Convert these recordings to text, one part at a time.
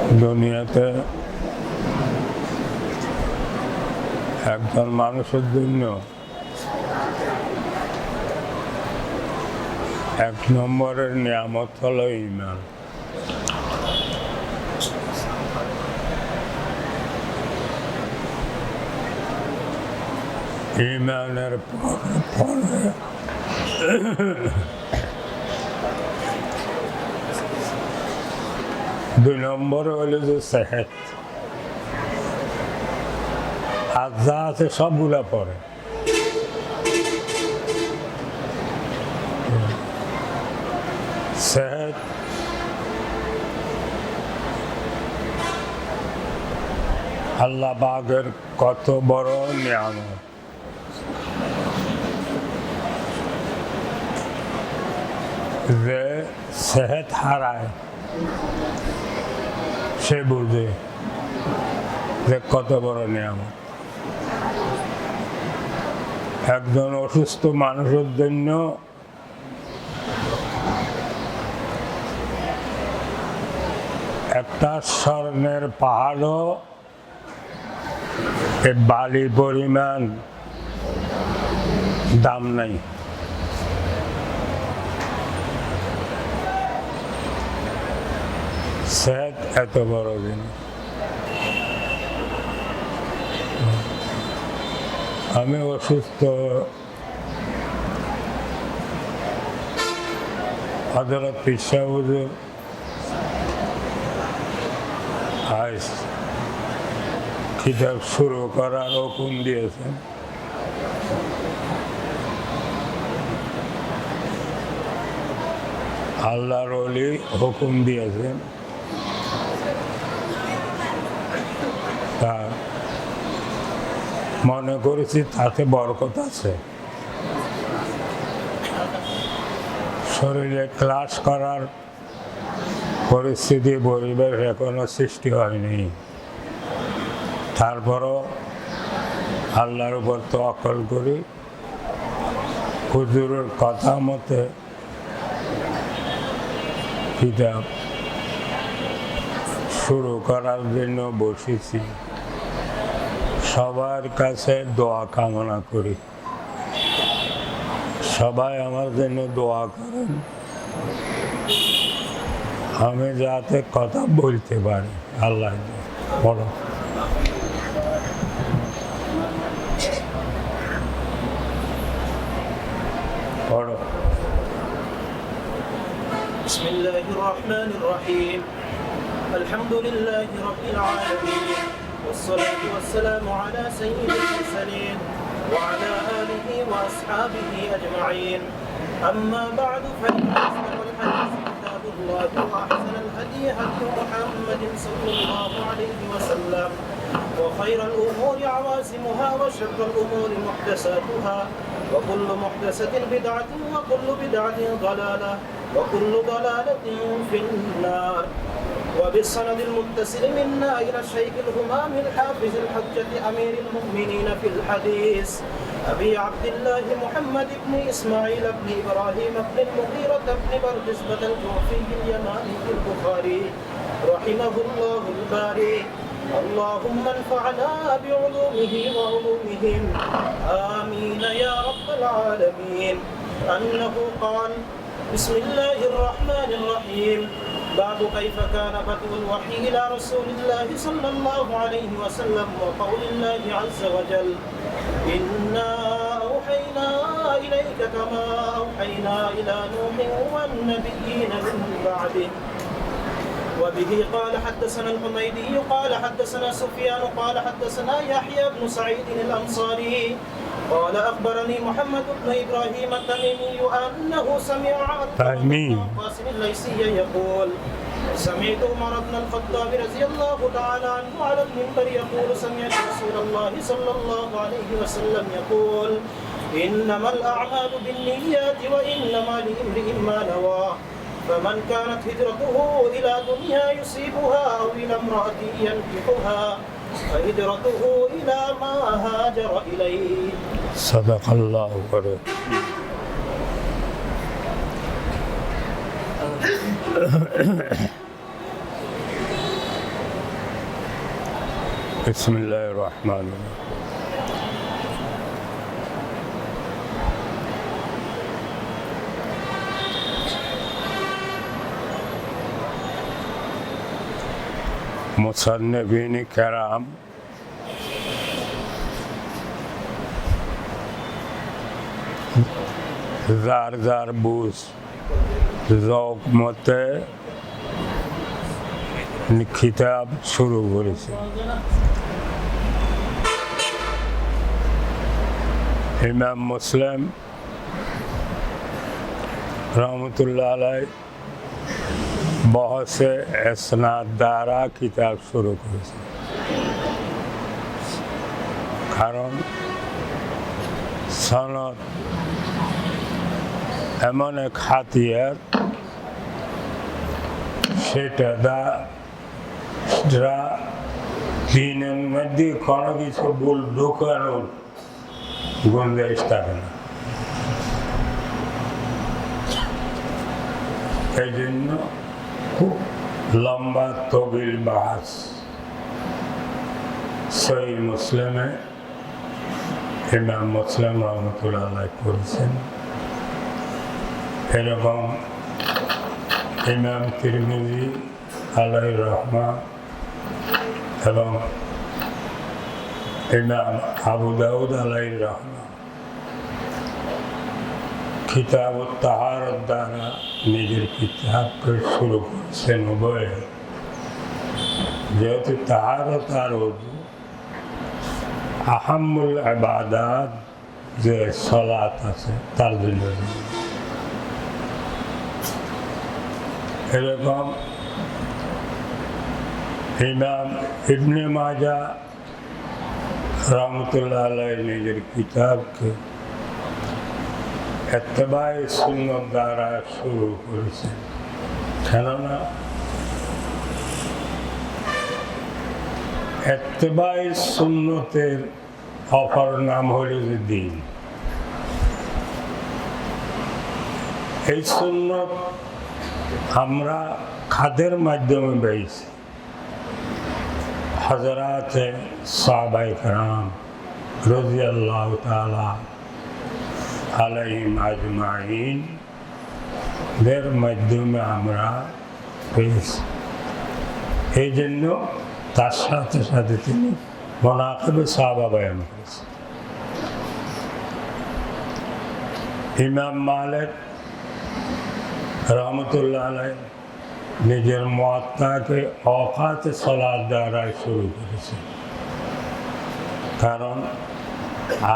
দুনিয়াতে একজন মানুষের জন্য এক নম্বরের নিয়ামত হলো ঈমান। ঈমানের পরে দুই নম্বরে হলো যে সেহত, আর যা আছে সবগুলা পরে। সেহত, আল্লাহ পাকের কত বড় নিয়ামত। যে সেহত হারায় সে বুঝে যে কত বড় নিয়ামত। একজন অসুস্থ মানুষের জন্য একটা স্বর্ণের পাহাড়ও বালি পরিমাণ দাম নাই। সেহত এত বড় জিনিস। আমি অসুস্থ, হযরত পীর সাহেব হুজুর আজ কিতাব শুরু করার হুকুম দিয়েছেন। আল্লাহর ওলি হুকুম দিয়েছেন, তা মনে করেছি তাতে বরকত আছে। শরীরে ক্লাস করার পরিস্থিতি পরিবেশ এখনো সৃষ্টি হয়নি, তারপরও আল্লাহর উপর তাওয়াক্কুল করি। হুজুরের কথা মতে কিতাব শুরু করার জন্য বসেছি। সবার কাছে দোয়া কামনা করি, সবাই আমার জন্য দোয়া করেন, আমি যাতে কথা বলতে পারি। আল্লাহ বলো। পড়ো। বিসমিল্লাহির রহমানির রহিম। আলহামদুলিল্লাহি রাব্বিল আলামিন। والصلاة والسلام على سيد المرسلين وعلى آله وأصحابه أجمعين. أما بعد فإن أصدق الحديث كتاب الله وأحسن الهدي هدي محمد صلى الله عليه وسلم وخير الأمور عوازمها وشر الأمور محدثاتها وكل محدثة بدعة وكل بدعة ضلالة وكل ضلالة في النار. وبالسند المتصل منا إلى الشيخ الهمام الحافظ الحجة أمير المؤمنين في الحديث أبي عبد الله محمد بن إسماعيل بن إبراهيم بن المغيرة بن بردزبة الجوفي اليماني البخاري رحمه الله الباري. اللهم انفعنا بعلومه وعلومهم آمين يا رب العالمين. أنه قال: بسم الله الرحمن الرحيم. باب كيف كان بدء الوحي إلى رسول الله صلى الله عليه وسلم وقول الله عز وجل: إنا أوحينا إليك كما أوحينا إلى نوح والنبيين من بعده. وبه قال حدثنا الحميدي قال حدثنا سفيان قال حدثنا يحيى بن سعيد الأنصاري قال أخبرني محمد بن إبراهيم التميمي أنه سمع قاسم الليثي يقول: سمعت عمر بن الخطاب رضي الله تعالى عنه على المنبر يقول: سمعت رسول الله صلى الله عليه وسلم يقول: إنما الأعمال بالنيات وإنما لامرئ ما نوى. فمن كانت هجرته إلى دنيا يصيبها أو إلى امرأة ينكحها فهجرته إلى ما هاجر إليه. صدق الله ورسوله. বিসমিল্লাহির রহমানির রহিম। মুসান্নিফিন কেরাম যার যার বুঝ যৌক মতে কিতাব শুরু করেছে। ইমাম মুসলিম রহমতুল্লাহ আলাই বহসে ইসনাদ দ্বারা কিতাব শুরু করেছে, কারণ সনদ এমন এক হাতিয়ার, সেটা দিনের মধ্যে কোনো কিছু ভুল ঢুকানোর গুঞ্জাইশ থাকে না। এই জন্য খুব লম্বা তবিল বাহাস সহিহ মুসলিমে ইমাম মুসলিম রহমতুল্লাহ আলাইহি করেছেন। এরকম ইমাম তিরমিজি আলাইহির রহমা এবং ইমাম আবু দাউদ আলাইহির রহমা কিতাব তাহারত দ্বারা নিজের কিতাবকে শুরু করেছেন উভয়ে। যেহেতু তাহারত আর উযু আহাম্মুল ইবাদাত যে সালাত আছে তার জন্য। এরকম ইমাম ইবনে মাজাহ রহমতুল্লাহ আলাইহি নিজের কিতাবকে ইত্তেবায়ে সুন্নাত দ্বারা শুরু করেছেন, কেননা ইত্তেবায়ে সুন্নতের অপর নাম হল যে দ্বীন। এই সুন্নত আমরা খাদের মাধ্যমে পেয়েছি। হযরতে সাহাবায়ে কেরাম রাদিয়াল্লাহু তাআলা আলাইহিম আজমাইন দের মাধ্যমে আমরা পেয়েছি। এই জন্য তার সাথে সাথে তিনি মানাকিবে সাহাবা বয়ান করেছেন। ইমাম মালিক রহমতুল্লাহ আলাইহি নিজের মুয়াত্তাকে অকাতে সালাত দ্বারা শুরু করেছেন, কারণ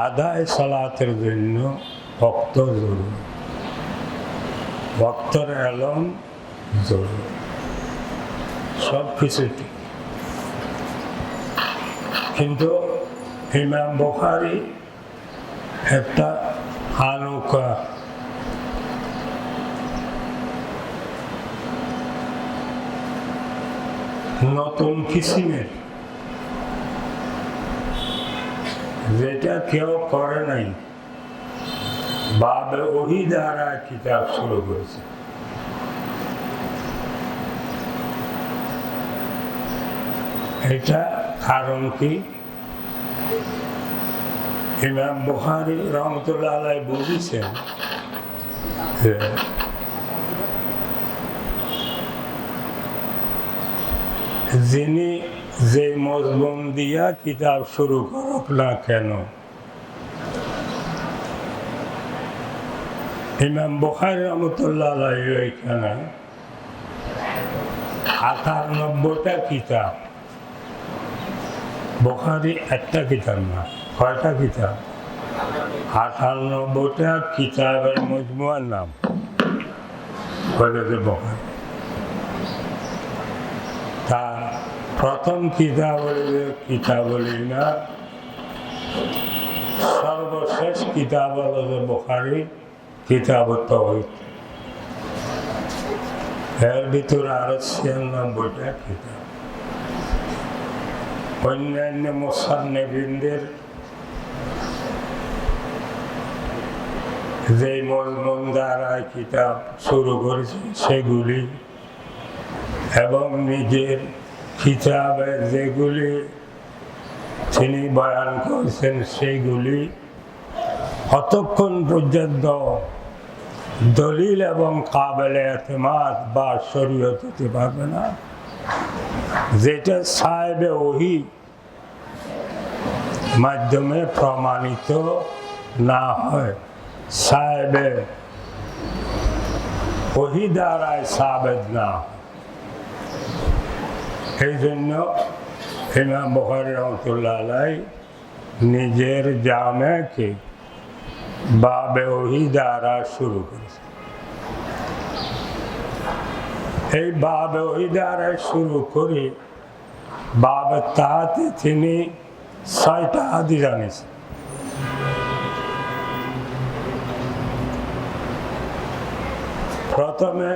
আদায় সালাতের জন্য ওয়াক্ত জরুরি, ওয়াক্তের এলম জরুরি, সব কিছু ঠিক। কিন্তু ইমাম বুখারী একটা আনোকা নতুন কিসিমের, যেটা কেউ করে নাই, বাবে ওহি দ্বারা কিতাব শুরু করেছে। এটা কারণ কি? ইমাম বুখারী রহমতুল্লাহ আলাইহি বুঝেছেন যে যিনি যে মজমুন দিয়া কিতাব শুরু করুক না কেন, ইমাম বুখারী রহমতুল্লাহ আলাইহি এখানে ৯৮টা কিতাব, বুখারী একটা কিতাব না, কয়টা কিতাব? ৯৮টা কিতাবের মজমুয়ার নাম হল যে বুখারী। তার প্রথম কিতাব হল না, সর্বশেষ কিতাব হল যে বুখারী কিতাব তাওহীদ। এর ভিতরে আরো ৯৬টা কিতাব। অন্যান্য মুসান্নিফিনদের যে মজমুন দ্বারা কিতাব শুরু করেছে সেগুলি, এবং নিজের কিতাবে যেগুলি তিনি বয়ান করেছেন সেইগুলি অতক্ষণ পর্যন্ত দলিল এবং কাবেলে এতেমাদ বা শরীয়ত হতে পারবে না যেটা সাহেবে ওহি মাধ্যমে প্রমাণিত না হয়, সাহেবে ওহি দ্বারায় সাবেদ না হয়। এই জন্য ইমাম বুখারী রহমাতুল্লাহ আলাইহি নিজের জামেকে বাবে ওহি দ্বারা শুরু করেছে। এই বাবে ওহি দ্বারা শুরু করে বাবে তাতে তিনি 6টা হাদিস আনেছেন। প্রথমে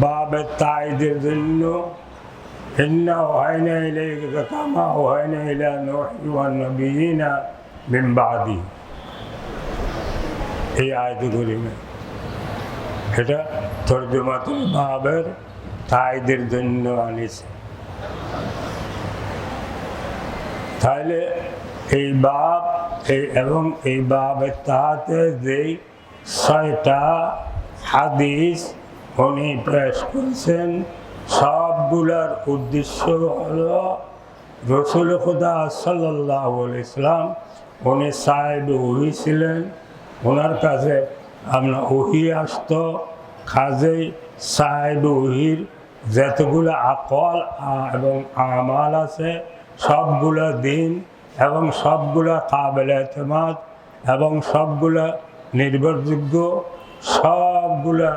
বাবে তাইদের জন্য ইন্না ওহাইনা ইলাইকা কামা ওহাইনা ইলা নূহি ওয়ান নাবিয়িনা মিন বাদি, এই আয়াতে কারিমা এটা তরজমাতুল বাবের তাইদের জন্য আনিছে। তাহলে এই বাব এবং এই বাবের তাতে যেই 6টা হাদিস উনি পেশ করেছেন সবগুলার উদ্দেশ্য হলো রসুল খুদা সাল্লাল্লাহু আলাইহি সাল্লাম উনি সাহেবে ওহি ছিলেন, ওনার কাছে আমরা ওহি আসতো, কাজেই সাহেবে ওহির যতগুলো আকল এবং আমাল আছে সবগুলো দিন এবং সবগুলো কাবেলে এতেমাদ এবং সবগুলা নির্ভরযোগ্য, সবগুলা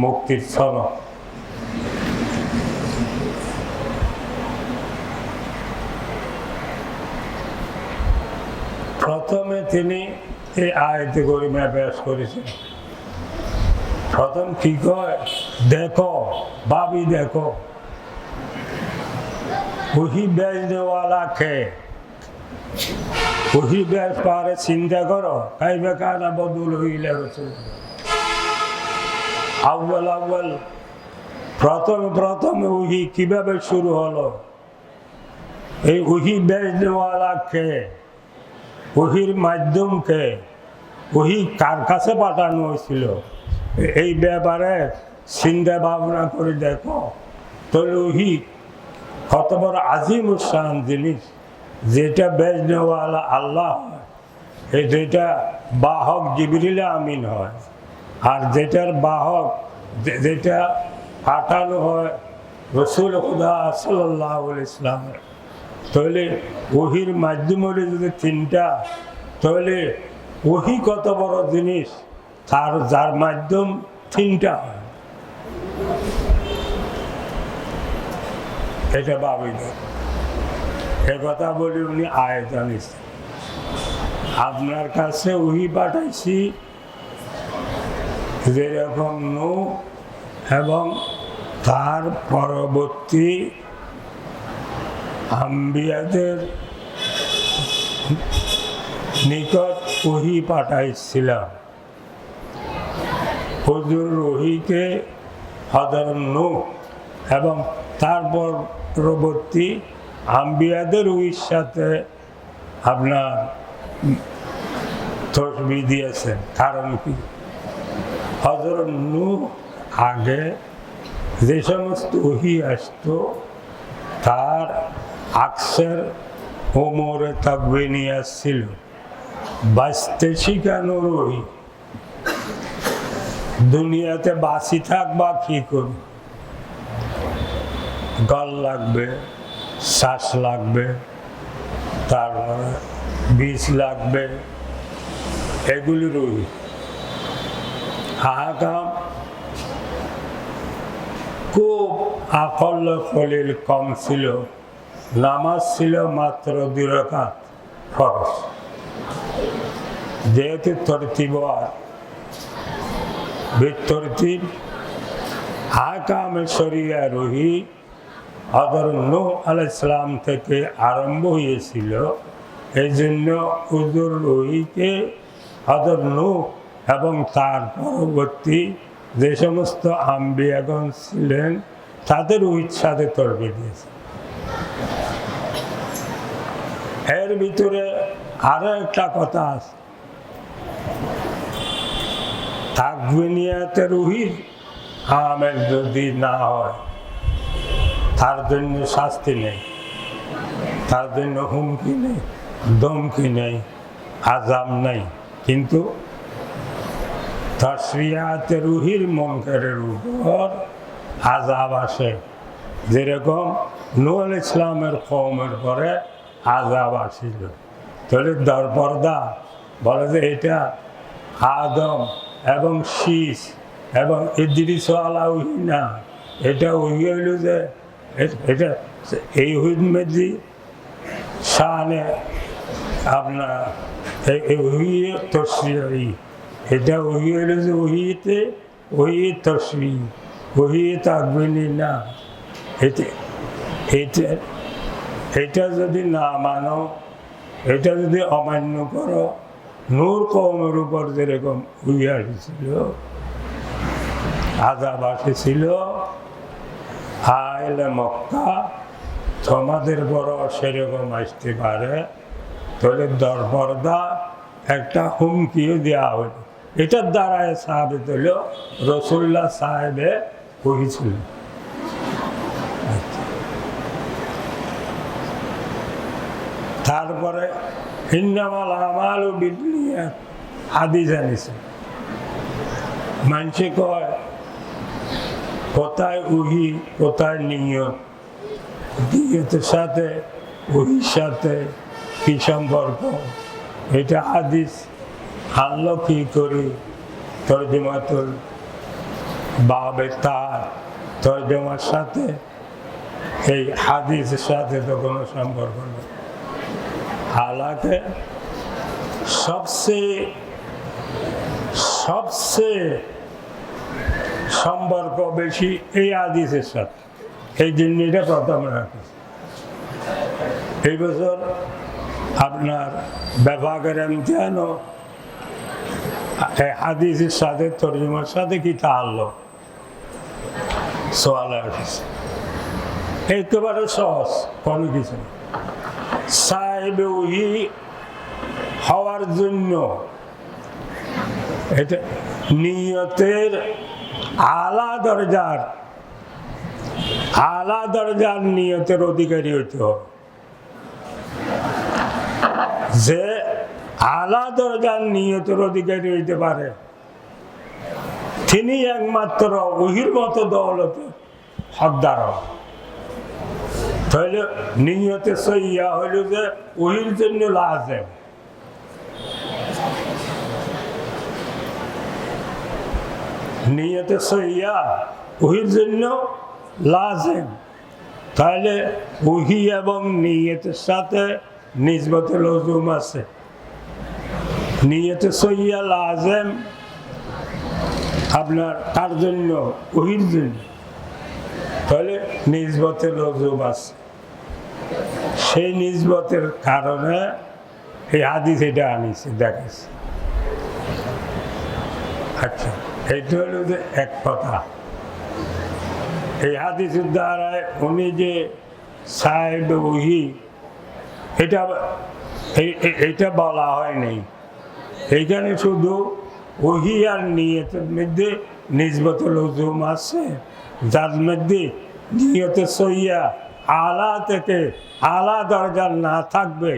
মুক্তির সনদ। প্রথমে তিনি এই আয়াতে কারিমা পেশ করেছেন। প্রথম কি কয়, দেখো ভাবি দেখো ওহি বেচনেওয়ালা কে, ওহি বেচ পারে চিন্তা করো, কাইফা কানা বদুল হইলে রাসূল আউয়াল প্রথমে ওহি কিভাবে শুরু হলো, এই ওহি বেচনেওয়ালা কে, ওহির মাধ্যমকে, ওহি কার কাছে পাঠানো হয়েছিল, এই ব্যাপারে চিন্তা ভাবনা করে দেখো। তাহলে ওহি কত বড় আজিম শান জিনিস, যেটা বেচনেওয়ালা আল্লাহ হয়, যেটা বাহক জিবরিল আমিন হয়, আর যেটার বাহক যেটা পাঠানো হয় রসুল খুদা সাল্লাল্লাহু আলাইহি সাল্লাম। তাহলে ওহির মাধ্যম হলে যদি 3টা, তাহলে ওহি কত বড় জিনিস, তার যার মাধ্যম 3টা হয়, এটা ভাবি না। কথা বলি উনি আয়াত আনিছেন, আপনার কাছে ওহি পাঠাইছি যেরকম নূহ এবং তার পরবর্তী আম্বিয়াদের নিকট ওহি পাঠাইছিলাম। হুজুর ওহিকে হযরত নূহ এবং তারপর পরবর্তী আম্বিয়াদের ওহির সাথে আপনার তসবিহ দিয়েছেন। কারণ কি, হযরত নূহ আগে যে সমস্ত ওহি আসতো তার আকসের ওমরে তাকবিনিয়া ছিল, বাঁচতে শিখানোর ওহি। দুনিয়াতে বাঁচি থাকবা কি করবে, গল লাগবে, শ্বাস লাগবে, তারপরে বিষ লাগবে, এগুলির ওহি। আহকাম খুব আকল খলিল কম ছিল, নামাজ ছিল মাত্র 2 রাকাত ফরজ। যেহেতু তরতিব বিতরতিব আহকামে শরিয়া রহি হযরত নূহ আলাইহিস সালাম থেকে আরম্ভ হয়েছিল, এই জন্য হুজুর ওহিকে হযরত নূহ এবং তার পরবর্তী যে সমস্ত আম্বিয়াগণ ছিলেন তাদের ওহির সাথে তরবে দিয়েছে। এর ভিতরে আরো একটা কথা আছে, তাকবিনিয়াতে রুহির আমেল যদি না হয় তার জন্য শাস্তি নেই, তার জন্য হুমকি নেই, ধমকি নেই, আযাব নেই। কিন্তু তাসবিয়াতে রুহির মুনকারের উপর আযাব আসে, যেরকম নূহ আলাইহিস সালামের কওমের পরে আযাব আসিল। তাহলে দরপর্দা বলে যে এটা আদম এবং শীষ এবং ইদ্রিস আলা ওহী না, এটা ওহী হইল যে এটা এই ওহীর মধ্যে শানে আপনার এই ওহী তশরিঈ, এটা ওহী হইল যে ওহীতে ওহী তশরিঈ, ওহী তাকবিনী না। এটা যদি না মানো, এটা যদি অমান্য করো, নূর কওমের উপর যেরকম ওহী আসছিল, আযাব আসছিল, আহলে মক্কা তোমাদের বড় সেরকম আসতে পারে। তাহলে দরপর্দা একটা হুমকিও দেওয়া হলো। এটার দ্বারায় সাহাবিত হল রাসূলুল্লাহ সাহেবে হয়েছিল। তারপরে ইন্নামাল আমালু বিন্নিয়াত হাদিস আনিছে। মানুষে কয় কোথায় ওহী কোথায় নিয়ত, নিয়তের সাথে ওহীর সাথে কি সম্পর্ক? এটা হাদিস আনলো কি করি? তরজমাতুল বাবে তার তরজমার সাথে এই হাদিসের সাথে তো কোনো সম্পর্ক নেই। হালাকে সবচেয়ে সম্পর্ক বেশি এই হাদিসের সাথে, এই জন্য এটা প্রথম রাখি। এই বছর আপনার বিভাগের ইমতিহানও হাদিসের সাথে তরজমার সাথে কি তাআল্লুক সওয়াল আসছে। একেবারে সহজ, কোনো কিছু না। সাহেবে ওহী হওয়ার জন্য এটা নিয়তের আলা দরজার নিয়তের অধিকারী হইতে হবে। যে আলা দরজার নিয়তের অধিকারী হইতে পারে তিনি একমাত্র ওহীর মতো দৌলতের হকদার। তাহলে নিয়তে সহিয়া হইল যে ওহীর জন্য লাজেম। নিয়তে সহিয়া ওহীর জন্য লাজেম। তাহলে ওহী এবং নিয়তের সাথে নিসবতে লজুম আছে। নিয়তে সহিয়া লাজেম আপনার তার জন্য ওহীর জন্য, তাহলে নিসবতে লজুম আছে। সেই নিসবতের কারণে এই হাদিস এটা আনিছে, দেখাচ্ছে। আচ্ছা, এইটা হলো যে এক কথা। এই হাদিসের দ্বারায় উনি যে সাহেবে ওহী এটা বলা হয়নি। এইখানে শুধু ওহী আর নিয়তের মধ্যে নিসবতে লজুম আছে, যার মধ্যে নিয়তে সহিয়া আলা থেকে আলা দরজা না থাকবে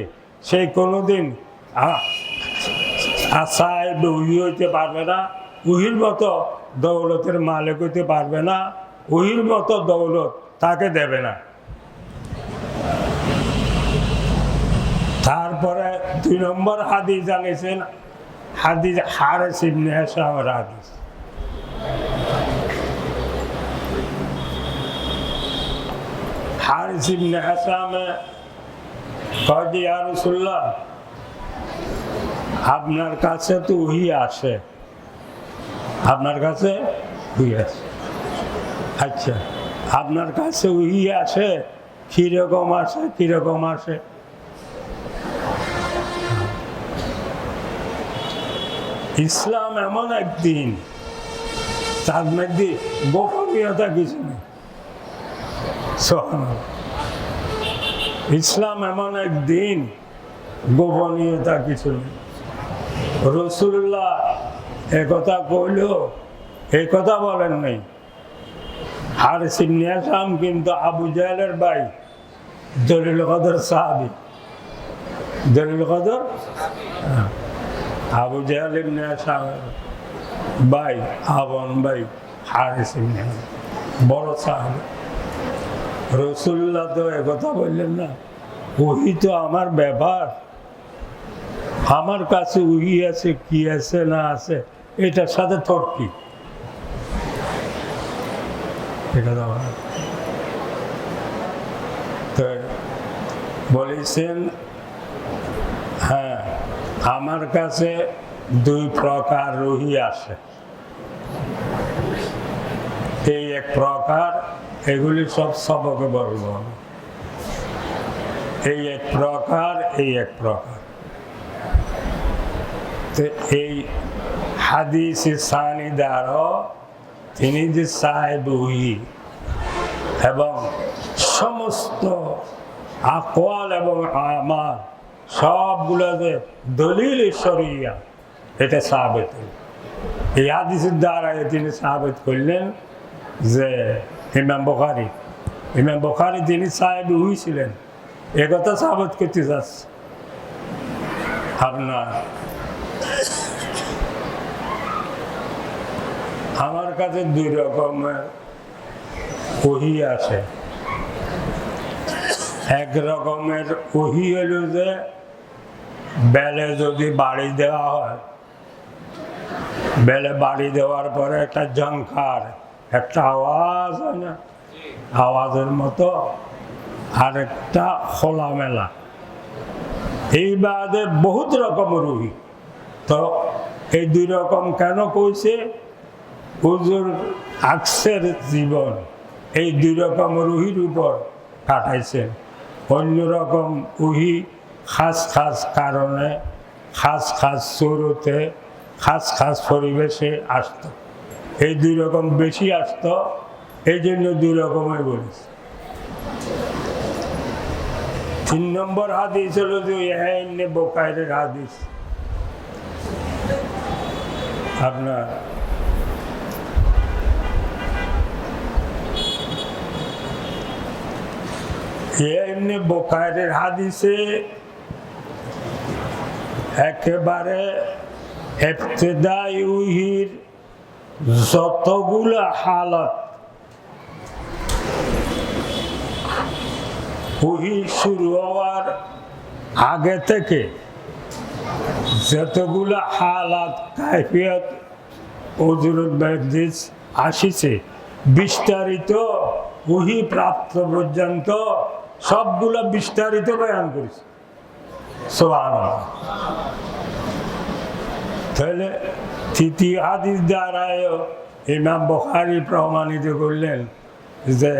সে কোনোদিন সাহেবে ওহী হইতে পারবে না, ওহীর মতো দৌলতের মালিক হইতে পারবে না, ওহীর মতো দৌলত তাকে দেবে না। তারপরে 2 নম্বর হাদিস জানিয়েছেন, হাদিস হারিস ইবনে হিশামের হাদিস। হারিস ইবনে হিশামে কয় যে ইয়া রাসূলুল্লাহ, আপনার কাছে তো ওহী আসে, আপনার কাছে ওহী আসে। আচ্ছা, আপনার কাছে ওহী আসে, কিরকম আসে? কিরকম আসে? ইসলাম এমন একদিন তার মধ্যে গোপনীয়তা কিছু নেই। ইসলাম এমন একদিন গোপনীয়তা কিছু নেই। রাসূলুল্লাহ একথা কইল, এই কথা বলেন নাই। হারিস ইবনে হিশাম কিন্তু আবু জাহলের ভাই, দলিল কদর সাহাবী। দলিল কদর আবু জাহল ইবনে হিশামের ভাই, আপন ভাই হারিস ইবনে হিশাম, বড় সাহাবী। রাসূলুল্লাহ তো একথা বললেন না, ওহি তো আমার ব্যাপার, আমার কাছে ওহি আছে, কি আছে না আছে এটার সাথে তোর কি? বলেছেন, হ্যাঁ আমার কাছে দুই প্রকার রুহি আসে, এই এক প্রকার, এগুলি সব সবকে বলবো, এই এক প্রকার, এই এক প্রকার। তো এই হাদিস সানি দ্বারা তিনি যে সাহেব ওহি এবং সমস্ত আকওয়াল এবং আমাল সবগুলো যে দলিল শরিয়া, এটা সাবিত। এই হাদিসের দ্বারা তিনি সাবিত করলেন যে ইমাম বুখারী তিনি সাহেব ওহি ছিলেন, একথা সাবিত করতে যাচ্ছে। আপনার আমার কাছে দুই রকমের ওহি আছে। এক রকমের ওহি হলো যে বেলে যদি বাড়ি দেওয়া হয়, বেলে বাড়ি দেওয়ার পরে একটা ঝংকার, একটা আওয়াজ হয় না, আওয়াজের মতো, আর একটা খোলামেলা। এই বাদে বহুত রকমের ওহি। তো এই দুই রকম কেন কইছে? হুজুর আকসের জীবন এই দুই রকম রুহির উপর কাটাইছেন। অন্যরকম ওহি খাস খাস কারণে, খাস খাস সুরতে, খাস খাস পরিবেশে আসত। এই দুই রকম বেশি আসত, এই জন্য দুই রকমের বলেছে। 3 নম্বর হাদিস হলো যে ইবনে বুখারীর হাদিস। আপনার ইবনে বুখারীর হাদিসে একেবারে ইবতিদাই ওহির যতগুলো হালত, ওহি শুরু হওয়ার আগে থেকে যতগুলো হালাত কাইফিয়ত হুজুরের হাদিস আসিছে, বিস্তারিত ওহি প্রাপ্ত পর্যন্ত সবগুলো বিস্তারিত বয়ান করেছে। সুবহানাল্লাহ। তাহলে তৃতীয় হাদিস দ্বারায় ইমাম বুখারী প্রমাণিত করলেন যে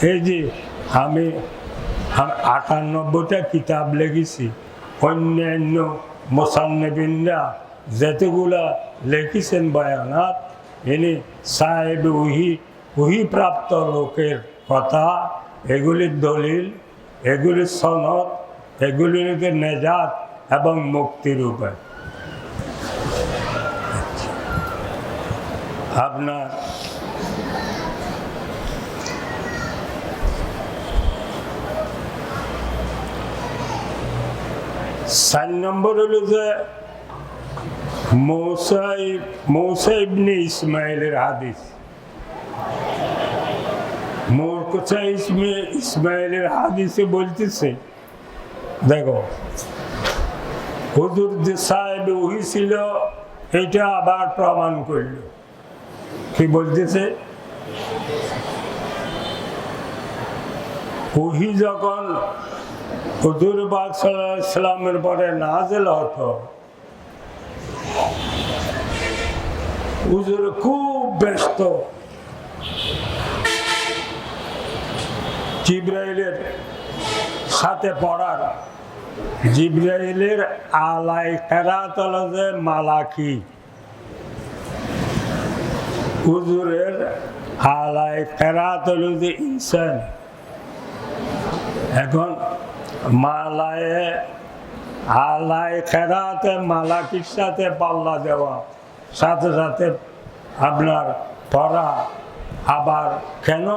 এই যে আমি 98টা কিতাব লিখেছি, অন্যান্য মুসান্নিফিনরা যতগুলা লিখেছেন বয়ানাত, ইনি সাহেব ওহি প্রাপ্ত লোকের কথা, এগুলির দলিল, এগুলির সনদ, এগুলির নেজাত এবং মুক্তির উপায়। আপনার চার নম্বর হলো যে মূসা ইবনে ইসমাইলের হাদিস। মূসা ইসমাইলের হাদিসে বলতেছে, দেখো হুজুর যে সাহেব ওহি ছিল এটা আবার প্রমাণ করল। কি বলতেছে? ওহি যখন হুজুর পাক সাল্লাল্লাহু আলাইহি ওয়াসাল্লামের পরে নাযিল হতো, হুজুর খুব ব্যস্ত, জিবরাইলের সাথে পড়ার। জিবরাইলের আলাই কেরাত হলো যে মালাকি, হুজুরের আলাই কেরাত হলো যে ইনসান। এখন মালায়ে আল্লাহ খেরাতে মালাকির সাথে পাল্লা দেওয়া, সাথে সাথে আপনার পড়া। আবার কেন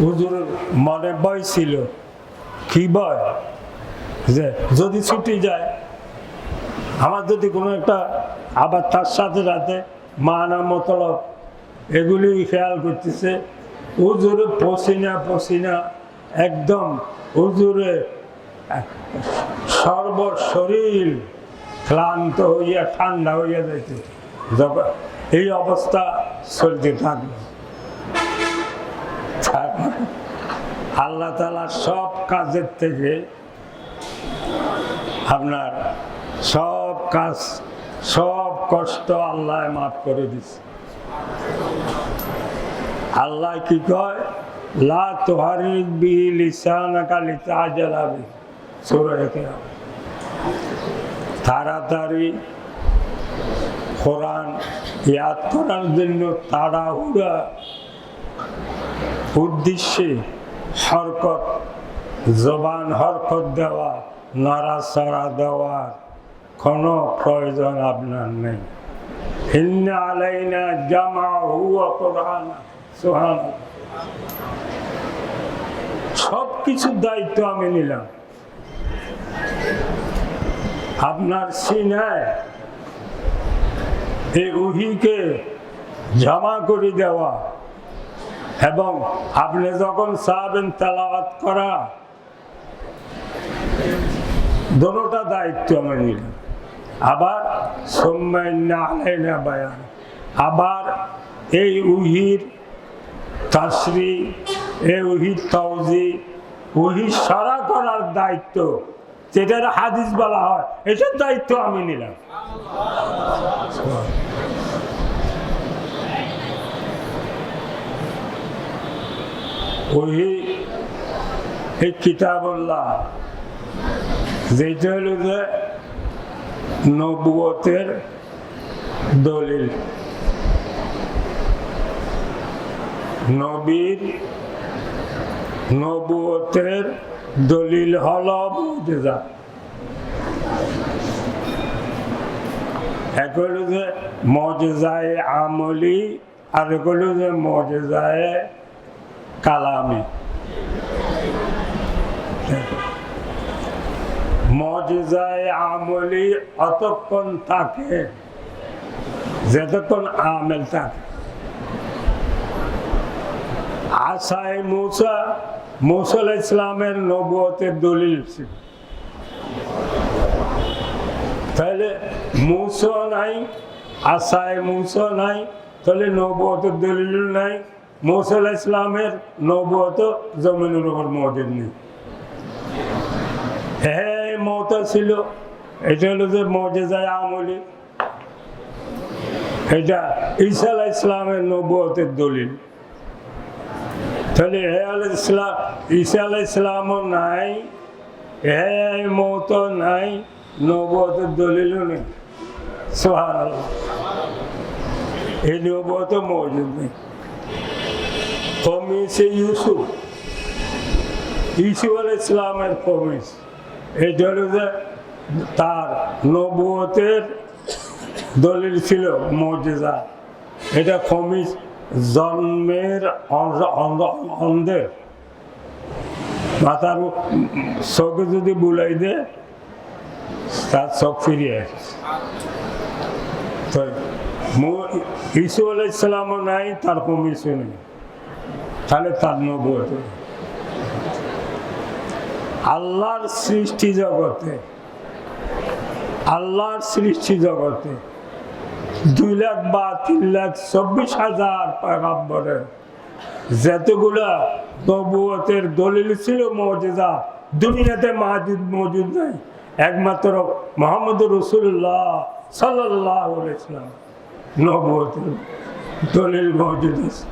হুজুর মনে ভয় ছিল, কি ভয়, যে যদি ছুটি যায় আমার, যদি কোনো একটা, আবার তার সাথে সাথে মানা মতলব এগুলি খেয়াল করতেছে। হুজুরে পসিনা পসিনা একদম, হুজুরে সর্বশরীর ক্লান্ত হইয়া ঠান্ডা হইয়া যাইতে, যখন এই অবস্থা চলতে থাকলো। আল্লাহ তাআলা সব কাজের থেকে আপনার সব কাজ, সব কষ্ট আল্লাহ মাফ করে দিচ্ছে। আল্লাহ কি কয়, লা তুহারিক বিহি লিসানাকা লিতাজালা বিহি, সূরা কিয়ামত। তাড়াতাড়ি কোরআন ইয়াদ করার জন্য তাড়াহুড়া উদ্দেশ্যে হরকত, জবান হরকত দেওয়া, নড়াচড়া দেওয়ার কোনো প্রয়োজন আপনার নেই। ইন্না আলাইনা জামাহু ওয়া কুরআনা, সুবহানাল্লাহ। সব কিছুর দায়িত্ব আমি নিলাম। আপনার সিনায় এই ওহীকে জমা করে দেওয়া, এবং আপনি যখন চাবেন তেলাওয়াত করা, দোনোটা দায়িত্ব আমি নিলাম। আবার সুম্মা ইন্না আলাইনা বায়ান, আবার এই ওহীর তাশরী, এই ওহীর তাওজী, ওহী সারা করার দায়িত্ব, যেটার হাদিস বলা হয়, এটার দায়িত্ব আমি নিলাম। ওহী এই কিতাবুল্লাহ, যেটা হলো যে নবুয়তের দলিল, নবীর নবুয়তের দলিল হলো মুজিজা। এক হলো যে মুজিজায়ে আমলি, আর এক হলো যে মুজিজায়ে কালামি। মুজিজায়ে আমলি অতক্ষণ থাকে যতক্ষণ আমেল থাকে। আসায় মুসা, মুসা আলাইহিস সালামের নবুয়তের দলিল ছিল। তাহলে মুসা নাই, আসায় মুসা নাই, তাহলে নবুয়তের দলিল নাই। মুসা আলাইহিস সালামের নবুয়ত জমিনের উপর মওজুদ নেই। হ্যাঁ, মওতা ছিল, এটা হলো যে মুজিজায়ে আমলি। এটা ঈসা আলাইহিস সালামের নবুয়তের দলিল। তাহলে ঈসা আলাইহিস সালামও নাই, মওত নাই, নবুয়তের দলিলও নেই। সুবহানাল্লাহ, এই নবুয়ত মওজুদ নেই। কমিছে ইউসুফ, ইউসুফ আলাইহিস সালামের কমিস, এটা হলো যে তার নবুয়তের দলিল ছিল মুজিজা। এটা কমিস জন্মের অন্ধের মাথার চোখে যদি বুলাই দে, তার চোখ ফিরিয়ে আসে। তো ঈসা আলাইহিস সালামও নাই, তার কমিসও নেই, তাহলে তার নবুয়ত। আল্লাহর সৃষ্টি জগতে, আল্লাহর সৃষ্টি জগতে 2 লাখ বা 3,24,000 পয়গম্বরের যতগুলা নবুয়তের দলিল ছিল, মুজিজা, দুনিয়াতে মওজুদ নাই। একমাত্র মুহাম্মদুর রাসূলুল্লাহ সাল্লাল্লাহু আলাইহি ওয়াসাল্লাম নবুয়তের দলিল মওজুদ আছে।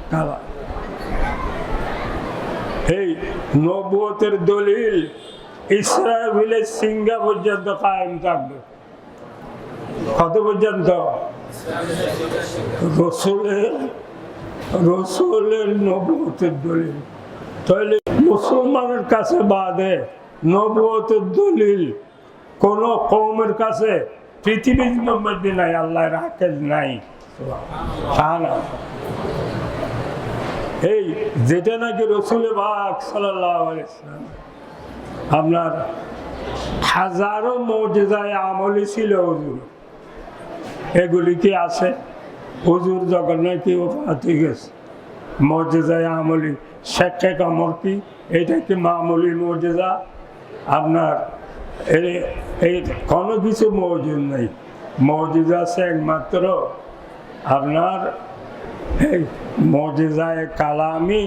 এই নবুয়তের দলিল ইসরাফিলের সিংহা পর্যন্ত কায়েম থাকবে। কত পর্যন্ত? রসুলের নবুয়তের দলিল। তাহলে মুসলমানের কাছে বাদে নবুয়তের দলিল কোনো কওমের কাছে পৃথিবীর মধ্যে নাই, আল্লাহর হাফেজ নাই। তা না, এই যেটা নাকি রসুল পাক সাল্লাল্লাহু আলাইহি ওয়াসাল্লাম আপনার হাজারো মুজিজায়ে আমলি ছিল হুজুর, এগুলি কি আছে? হুজুর যখন নাকি ওফাত হয়ে গেছে, মুজিজায়ে আমলি শেখে কামর কি, এটা কি মামুলি মুজিজা? আপনার এই কোনো কিছু মজুদ নেই, মজিজা আছে একমাত্র আপনার এই মজিজায়ে কালামি,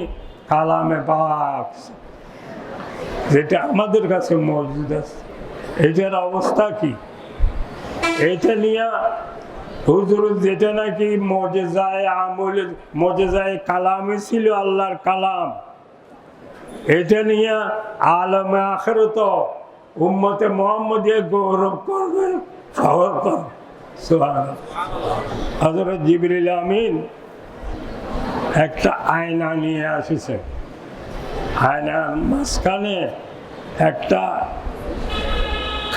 কালামে পাক, যেটা আমাদের কাছে মজুদ আছে। এটার অবস্থা কি? এটা নিয়ে হুজুর যেটা নাকি মজিজায়ে আমলি, মজিজায়ে কালামি ছিল আল্লাহর কালাম, এটা নিয়ে আলমে আখিরাত উম্মতে মুহাম্মদিয়া গৌরব করবে, ফখর করবে। সুবহানাল্লাহ। হযরত জিবরিল আমিন একটা আয়না নিয়ে আসছে, আয়নার মাঝখানে একটা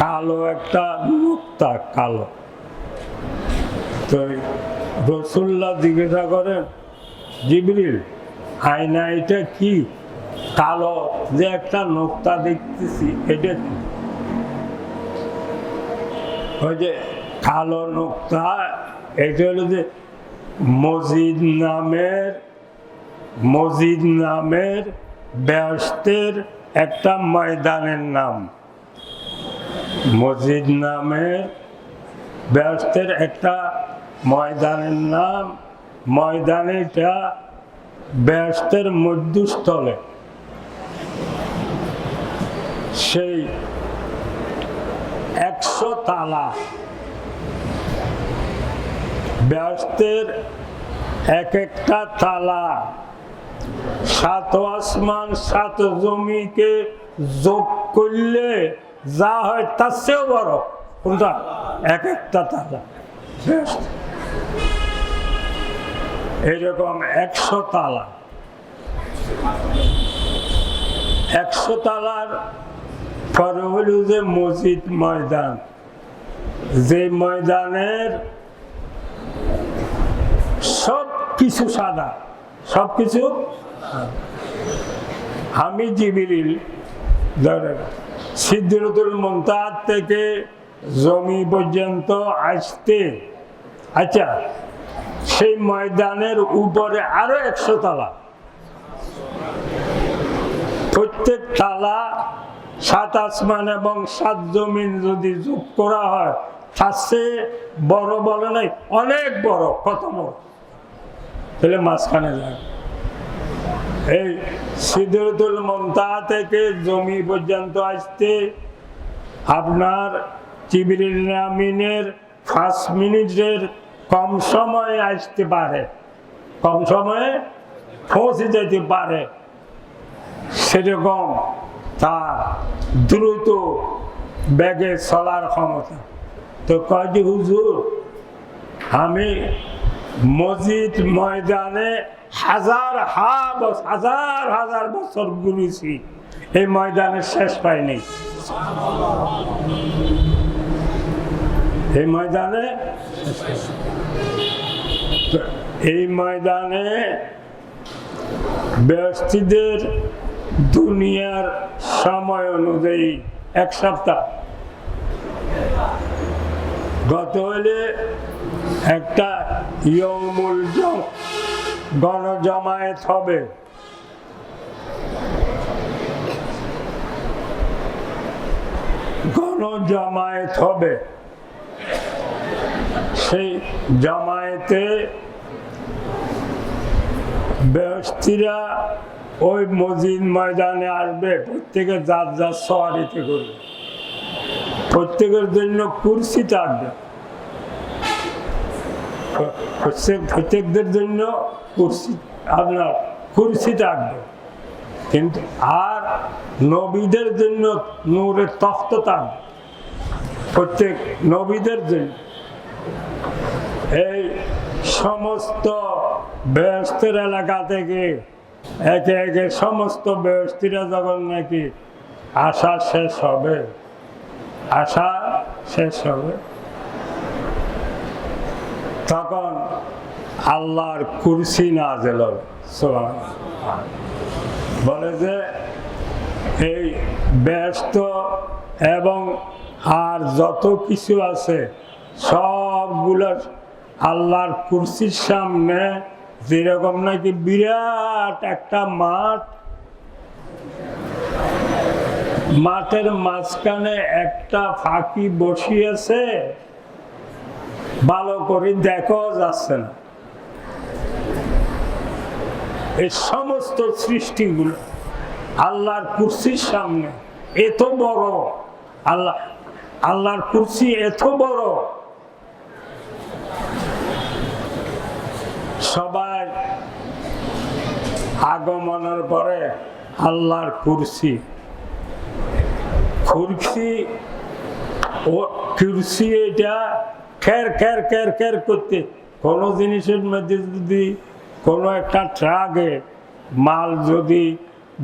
কালো একটা নুক্তা, কালো। তো রাসূলুল্লাহ জিজ্ঞাসা করেন, জিবরিল আয়না এটা কি? কালো যে একটা নুক্তা দেখতেছি, এটা কি? ওই যে কালো নুক্তা, এটা হলো যে মসজিদ নামের বেহেশতের একটা ময়দানের নাম। মসজিদ নামের বেহেশতের একটা ময়দানের নাম। ময়দানটা বেহেশতের মধ্যস্থলে, সেই 100 তালা, বেহেশতের এক একটা তালা 7 আসমান 7 জমিকে যোগ করলে যা হয় তার চেয়েও বড়। কোনটা? এক একটা তালা এইরকম 100 তালা। 100 তালার পরে হল যে মসজিদ ময়দান, যে ময়দানের সব কিছু সাদা, সব কিছু। আমি জিবরিল সিদরাতুল মুনতাহা থেকে জমি পর্যন্ত আসতে, আচ্ছা সেই ময়দানের উপরে আরো 100 তালা, প্রত্যেক তালা 7 আসমান এবং 7 জমিন যদি যোগ করা হয়, তার চেয়ে বড় বলে নাই, অনেক বড়। কত বড়? তাহলে মাঝখানে যায়। এই সিদরাতুল মুনতাহা থেকে জমি পর্যন্ত আসতে আপনার জিবরিল আমিনের 5 মিনিটের কম সময়ে আসতে পারে, কম সময়ে পৌঁছে যেতে পারে। সেরকম তার দ্রুত বেগে চলার ক্ষমতা। তো কয় যে হুজুর, আমি মসজিদ ময়দানে হাজার হাজার বছর ঘুরেছি, এই ময়দানের শেষ পাইনি। এই ময়দানে, এই ময়দানে বেহেশতীদের দুনিয়ার সময় অনুযায়ী 1 সপ্তাহ। গত হলে একটা ইয়মুল গণজমায়েত হবে, গণজমায়েত হবে। সেই জামায়াতে বেহেশতীরা ওই মসজিদ ময়দানে আসবে, প্রত্যেকে যার যার সওয়ারিতে করবে, প্রত্যেকের জন্য কুরসি থাকবে, প্রত্যেকদের জন্য কুরসি, আপনার কুরসি থাকবে। কিন্তু আর নবীদের জন্য নূরের তখ্ত থাকবে, প্রত্যেক নবীদের জন্য। এই সমস্ত বেহেশতের এলাকা থেকে একে একে সমস্ত বেহেশতীরা যখন নাকি আসা শেষ হবে, আসা শেষ হবে, তখন আল্লাহর কুরসি নাযিল হবে। সুবহানাল্লাহ। বলে যে এই ব্যস্ত এবং আর যত কিছু আছে সবগুলোর আল্লাহর কুরসির সামনে যেরকম নাকি বিরাট একটা মাঠ, মাঠের মাঝখানে একটা ফাঁকি বসিয়েছে, ভালো করে দেখা যাচ্ছে না। এই সমস্ত সৃষ্টিগুলো আল্লাহর কুরসির সামনে এত বড়, আল্লাহর কুরসি এত বড়, সবাই আগমনের পরে আল্লাহর কুরসি এটা খের খের খের খের করতে, কোনো জিনিসের মধ্যে যদি কোনো একটা ট্রাকে মাল যদি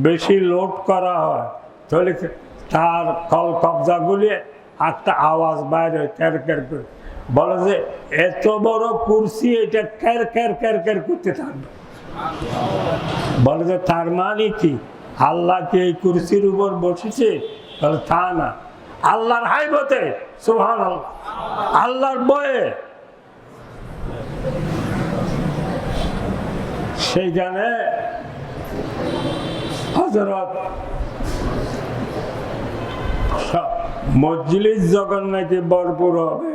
বেশি লোড করা হয় তাহলে তার কল কবজাগুলি একটা আওয়াজ বাইরে ক্যার ক্যার করে। বলে যে এত বড় কুরসি এটা ক্যার ক্যার ক্যার ক্যার করতে থাকবে। বলে যে তার মানে কি আল্লাহ কি এই কুরসির উপর বসেছে? বলে তা না, আল্লাহর হাইবতে, সুবহানাল্লাহ, আল্লাহর বয়ে সেইখানে হযরত মজলিস যখন নাকি ভরপুর হবে,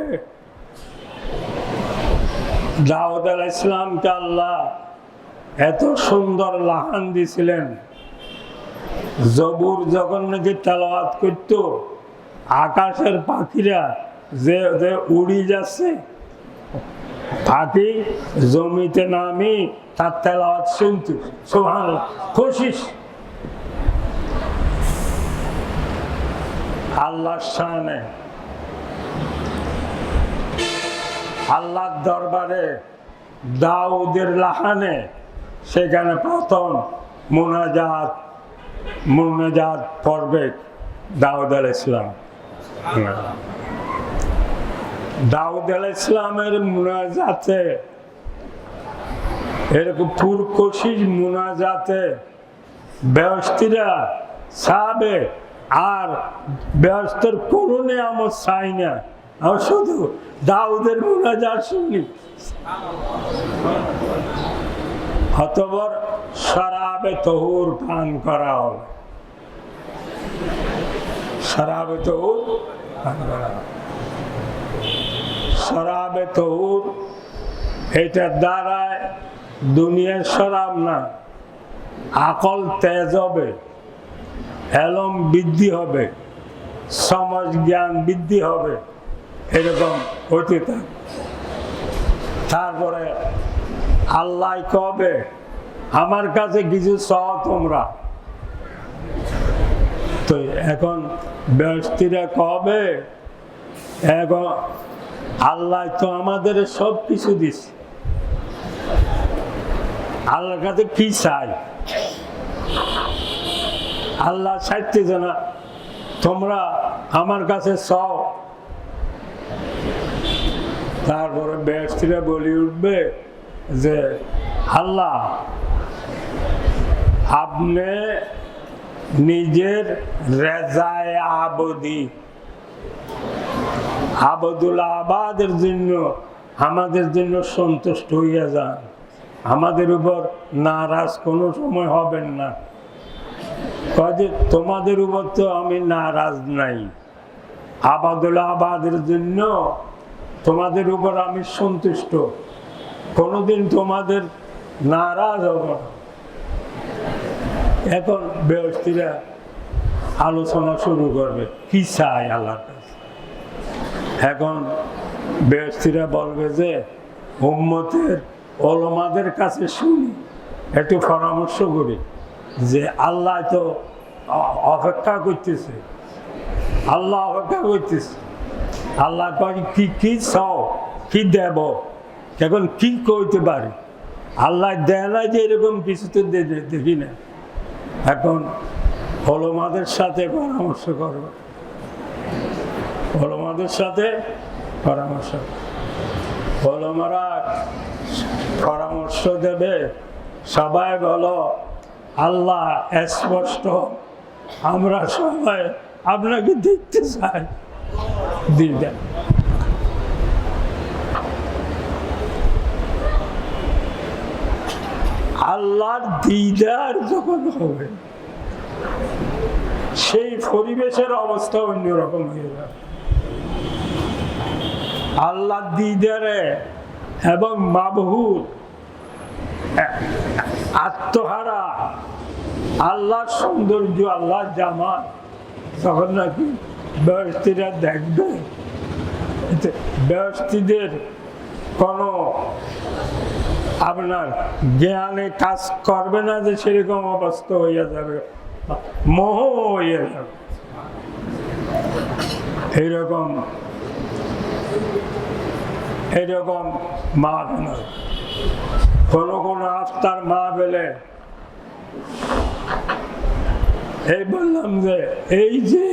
দাউদ আলাইহিস সালামকে আল্লাহ এত সুন্দর লাহান দিয়েছিলেন, জবুর যখন নাকি তেলাওয়াত করত, আকাশের পাখিরা যে যে উড়ি যাচ্ছে, পাখি জমিতে নামি তার তেলাওয়াত শুনত। সুবহানাল্লাহ, খুশি আল্লাহর শানে, আল্লাহর দরবারে দাউদের লাহানে সেখানে প্রথম মুনাজাত পড়বে দাউদ আলাইহিস সালাম। দাউদ আলাইহিস সালামের মুনাজাতে এরকম পুরকশিস মুনাজাতে বেহেশতীরা চাবে, আর বেহেশতের কোনো নিয়ামত চাই না, আর শুধু দাউদের মুনাজাত শুনি। অতঃপর শরাবে তহুর পান করা হবে, শরাবে তহুর পান করা হবে। শরাবে তহুর এটার দ্বারায় দুনিয়ার শরাব না, আকল তেজ হবে, এলম বৃদ্ধি হবে, সমাজ জ্ঞান বৃদ্ধি হবে, এরকম হতে থাকে। তারপরে আল্লাহ কবে আমার কাছে কিছু চাও তোমরা, তো এখন বেহেশতীরা কবে এখন আল্লাহ তো আমাদের সব কিছু দিছে, আল্লাহর কাছে কি চাই? আল্লাহ চাইতেছে না তোমরা আমার কাছে চাও। তারপরে বেহেশতীরা বলে উঠবে যে আল্লাহ আপনি নিজের রেজায়ে আবদি আবদুল আবাদের জন্য আমাদের জন্য সন্তুষ্ট হইয়া যান, আমাদের উপর নারাজ কোনো সময় হবেন না। কাজে তোমাদের উপর তো আমি নারাজ নাই, আবাদুল আবাদের জন্য তোমাদের উপর আমি সন্তুষ্ট, কোনোদিন তোমাদের নারাজ হব না। এখন বেহেশতীরা আলোচনা শুরু করবে কি চাই আল্লাহর কাছে। এখন বেহেশতীরা বলবে যে উম্মতের ওলামাদের কাছে শুনি, একটু পরামর্শ করি যে আল্লাহ তো অপেক্ষা করতেছে, আল্লাহ অপেক্ষা করতেছে, আল্লাহ কয় কি কি চাও, কি দেব, এখন কি কইতে পারি, আল্লাহ দেয় না যে এরকম কিছু তো দেখি না। এখন ওলামাদের সাথে পরামর্শ করবে, ওলামাদের সাথে পরামর্শ, ওলামারা পরামর্শ দেবে। সবাই বলো আল্লাহ স্পষ্ট, আমরা সবাই আপনাকে দেখতে চাই, দিদার। আল্লাহর দিদার যখন হবে, সেই পরিবেশের অবস্থা অন্যরকম হয়ে যাবে। আল্লাহ দিদারে এবং মাবহুত আত্মহারা আল্লাহর সৌন্দর্য, আল্লাহর জামাত তখন নাকি বেহেশতীরা দেখবে। বেহেশতীদের কোনো আপনার জ্ঞানে কাজ করবে না যে সেরকম অবস্থা হইয়া যাবে, মোহ হইয়া যাবে। এইরকম মা নয়। কোন আফতার মা বেলে এই বললাম যে এই যে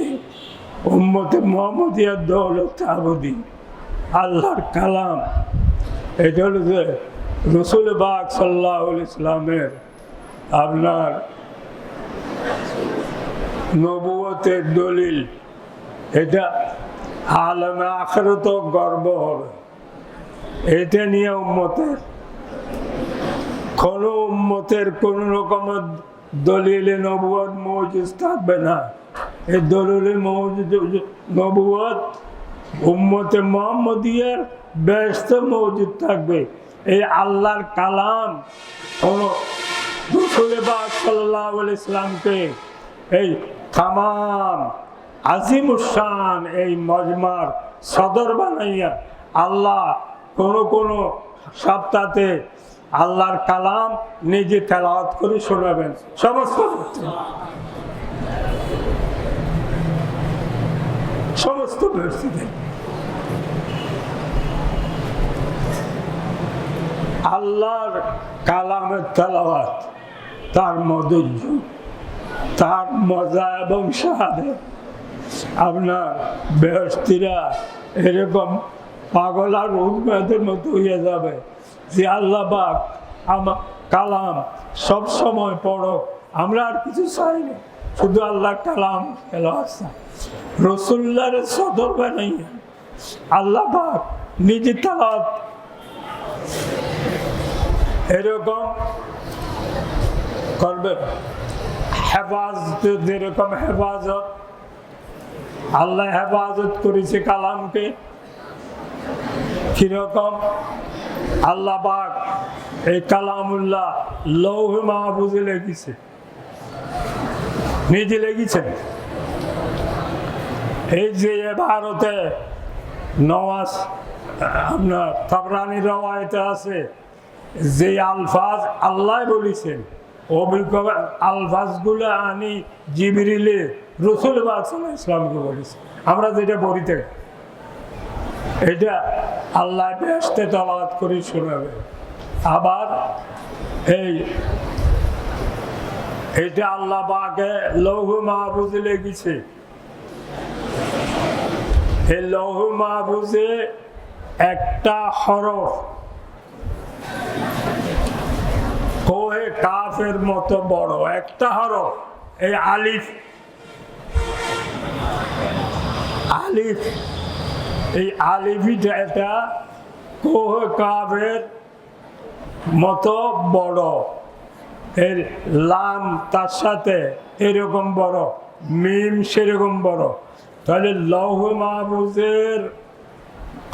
উম্মতে মুহাম্মদিয়ার দৌলত আবদি আল্লাহর কালাম, এটা হলো যে রসুল পাক সাল্লাল্লাহু আলাইহি ইসলামের আপনার নবুয়তের দলিল। এটা আলেমে আখিরাত গর্ব হবে। এটা নিয়ে উম্মতের কোন রকমের দলিলে নবুয়ত মওজুদ থাকবে না। এই দলিলে নবুয়ত উম্মতে মুহাম্মদিয়ার বেহেশতে মওজুদ থাকবে। এই আল্লাহর কালাম রাসূল পাক সাল্লাল্লাহু আলাইহি ইসলামকে এই তামাম আজিমুশান এই মজমার সদর বানাইয়া আল্লাহ কোন সপ্তাহে আল্লাহর কালাম নিজে তেলাওয়াত করে শোনাবেন সমস্ত পরিস্থিতি। আল্লাহর কালামের তেলাওয়াত, তার মধুর্য, তার মজা এবং শাহাদাত, আপনার বেহেশতীরা এরকম পাগল আর উন্মাদের মতো হয়ে যাবে যে আল্লাহ পাক আমার কালাম সব সময় পড়ো, আমরা আর কিছু চাই না, শুধু আল্লাহ কালাম রাসূলুল্লাহর সদর বানাইয়া আল্লাহ পাক নিজে তেলাওয়াত এরকম করবে। হেফাজত, যেরকম হেফাজত আল্লাহ হেফাজত করেছে কালামকে, কিরকম আল্লাহ পাক এই কালামুল্লাহ লৌহে মাহফুজে লেগেছে, নিজে লেগেছেন। এই যে ভারতে নওয়াজ আপনার তাবরানী রওয়ায়েতে আছে যে আলফাজ আল্লাহ বলেছেন, আলফাজগুলো আনি জিবরিলে রাসূল পাক সাল্লাল্লাহু আলাইহি ওয়াসাল্লামকে বলেছে। আমরা যেটা বলিতে এটা আল্লাহ বেহেশতে তেলাওয়াত করে শোনাবে। আবার এইটা আল্লাহ পাকে লৌহে মাহফুজে লেগেছে। এই লৌহে মাহফুজে একটা হরফ কোহে কাফের মতো বড় একটা হরফ, এই আলিফ, এই আলিফিটা এটা কোহে কাফের মতো বড়, এর লাম তার সাথে এরকম বড়, মিম সেরকম বড়। তাহলে লৌহে মাহফুজের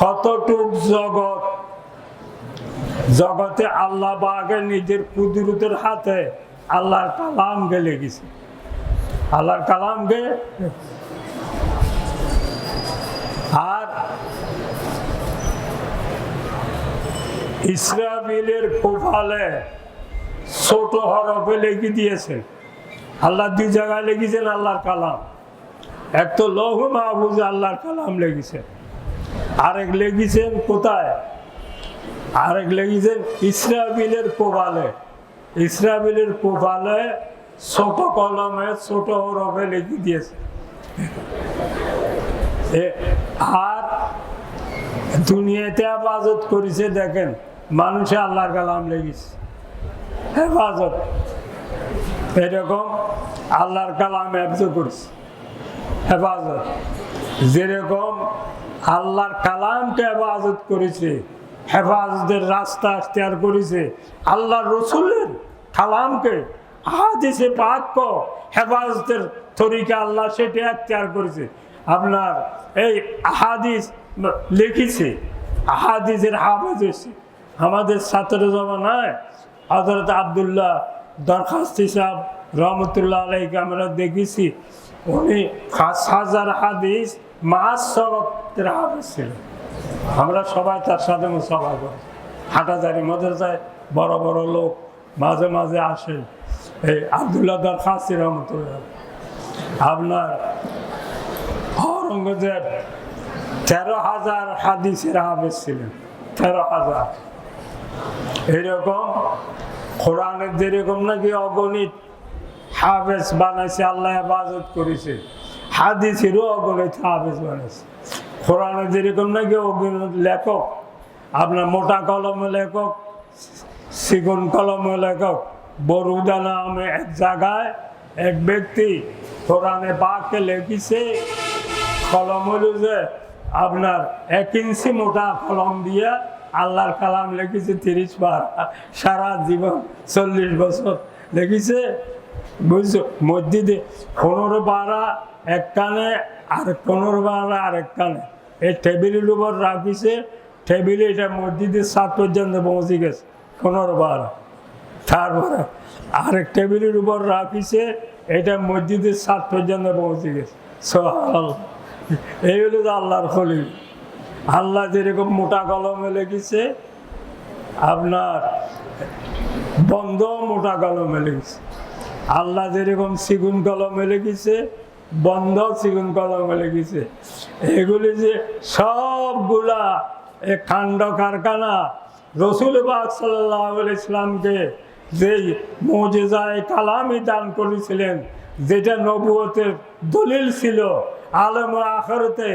কতটুক জগতে আল্লাহ পাকের নিজের কুদরতের হাতে আল্লাহর কালামকে লেগেছে, আল্লাহর কালামকে। আর ইসরাফিলের কপালে ছোট হরফে লিখে দিয়েছেন আল্লাহ, দুই জায়গায় লিখেছেন আল্লাহর কালাম। এক তো লৌহে মাহফুজে আল্লাহর কালাম লিখেছেন, আরেক লিখেছেন কোথায়, আরেক লিখেছেন ইসরাফিলের কপালে। ইসরাফিলের কপালে ছোট কলমে ছোট হরফে লিখে দিয়েছে। আর দুনিয়াতে হেফাজত করেছে, দেখেন মানুষে আল্লাহর কালাম লেগেছে হেফাজত, এরকম আল্লাহর কালাম হেফাজত করেছে হেফাজত, যেরকম আল্লাহর কালামকে হেফাজত করেছে, হেফাজতের রাস্তা এখতিয়ার করেছে, আল্লাহর রসুলের কালামকে হাদিসে পাক হেফাজতের তরিকা আল্লাহ সেটা এখতিয়ার করেছে। আপনার এই হাদিস লিখেছে, হাদিসের হাফেজ হয়েছে আমাদের ছাত্র জমানায় হযরত আব্দুল্লাহ দরখাস্তি সাহেব রহমতুল্লাহ আলাইকে আমরা দেখেছি, উনি 5,000 হাদিস মাস সনদের হাফেজ ছিলেন। আমরা সবাই তার সাথে মুসাফা করি, হাঁটাজারি মাদ্রাসায় বড় বড় লোক মাঝে মাঝে আসেন। এই আব্দুল্লাহ দরখাস্তি রহমতুল্লাহ আপনার আওরঙ্গজেব 13,000 হাদিসের হাফেজ ছিলেন, 13,000। এরকম কোরআনের যেরকম নাকি অগণিত হাফেজ বানাইছে, আল্লাহ হেফাজত করেছে, হাদিসেরও অগণিত হাফেজ বানাইছে। কোরআনের যেরকম নাকি অগণিত লেখক, আপনার মোটা কলমে লেখক, চিকন কলমে লেখক, বরুদা নামে এক জায়গায় এক ব্যক্তি কোরআনে পাকে লিখেছে, কলম হলো যে আপনার 1 ইঞ্চি মোটা কলম দিয়ে আল্লাহর কালাম লিখেছে 30 বার, সারা জীবন 40 বছর লিখেছে, বুঝছো? মসজিদে 15 পারা এক কানে আর 15 পারা আরেক কানে, এই টেবিলের উপর রাখিছে, টেবিলে এটা মসজিদের 7 পর্যন্ত পৌঁছে গেছে 15 পারা। তারপরে আরেক টেবিলের উপর রাখিছে, এটা মসজিদের 7 পর্যন্ত পৌঁছে গেছে। সুবহানাল্লাহ, এই হলো আল্লাহর খলিল। আল্লাহ যেরকম মোটা কলমে লিখেছে, আপনার বন্ধ মোটা কলমে লিখেছে। আল্লাহ যেরকম চিগুন কলমে লিখেছে, বন্ধ চিগুন কলমে লিখেছে। এগুলি যে সবগুলা এ কাণ্ড কারখানা রসুল পাক সাল্লাল্লাহু আলাইহি ইসলামকে যে মুজিজায়ে কালামি দান করেছিলেন, যেটা নবুয়তের দলিল ছিল আলম আখিরাতে,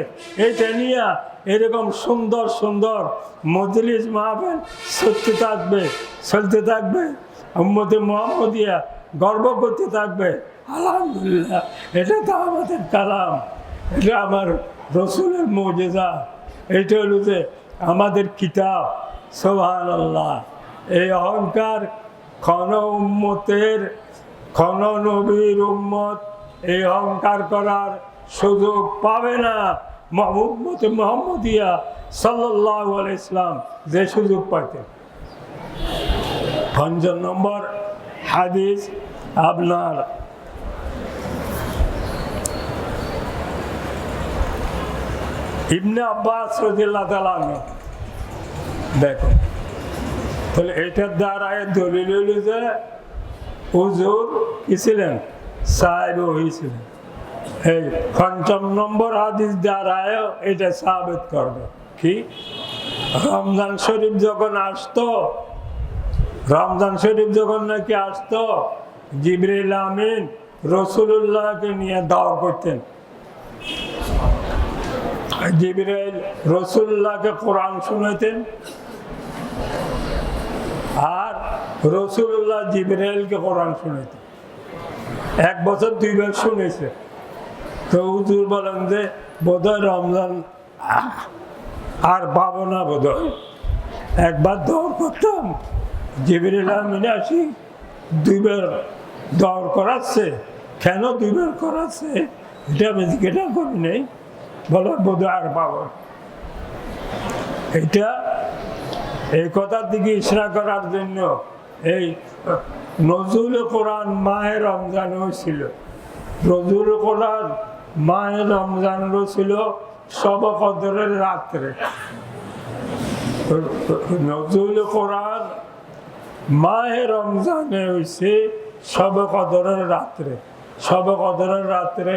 এটা নিয়ে এরকম সুন্দর সুন্দর মজলিস মাহফিল চলতে থাকবে। উম্মতে মুহাম্মদিয়া গর্ব করতে থাকবে, আলহামদুলিল্লাহ এটা তো আমাদের কালাম, এটা আমার রসুলের মুজিজা, এটা হলো যে আমাদের কিতাব। সুবহানাল্লাহ, এই অহংকার কোন উম্মতের, কোন নবীর উম্মত এই অহংকার করার সুযোগ পাবে না। উম্মতে মুহাম্মদিয়া সাল্লাল্লাহু আলাইহি ইসলাম যে সুযোগ পাইতেন। ৫ নম্বর হাদিস আপনার ইবনে আব্বাস রাদিয়াল্লাহু তাআলা আনহু, দেখো তাহলে এটার দ্বারা দলিল হলো যে হুজুর কি ছিলেন, সাহেব হয়েছিলেন। এই ৫ নম্বর হাদিস দ্বারা এটা সাবিত করবে কি, রমজান শরীফ যখন আসতো, রমজান শরীফ যখন নাকি আসতো, জিবরিল আমিন রাসূলুল্লাহকে নিয়ে দাওয়া করতেন। জিবরিল রাসূলুল্লাহকে কোরআন শোনাতেন, আর রাসূলুল্লাহ জিবরিলকে কোরআন শোনাতেন। 1 বছর 2 বার শুনেছে। তো হুজুর বলেন যে বোধহয় রমজান আর পাবো না, বোধহয় একবার দৌড় করতাম, জিবরিল আমিন আসি 2 বার দৌড় করাচ্ছে। কেন 2 বার করাচ্ছে এটা আমি জিজ্ঞাসা করি নাই, বলো বোধহয় আর পাবো। এটা এই কথার দিকে ইশারা করার জন্য এই নজরুল কোরআন মাহে রমজান হয়েছিল। নজরুল কোরআন মাহে রমজান ছিল শবে কদরের রাত্রে। নজরুল কোরআন মাহে রমজানে হয়েছে শবে কদরের রাত্রে। শবে কদরের রাত্রে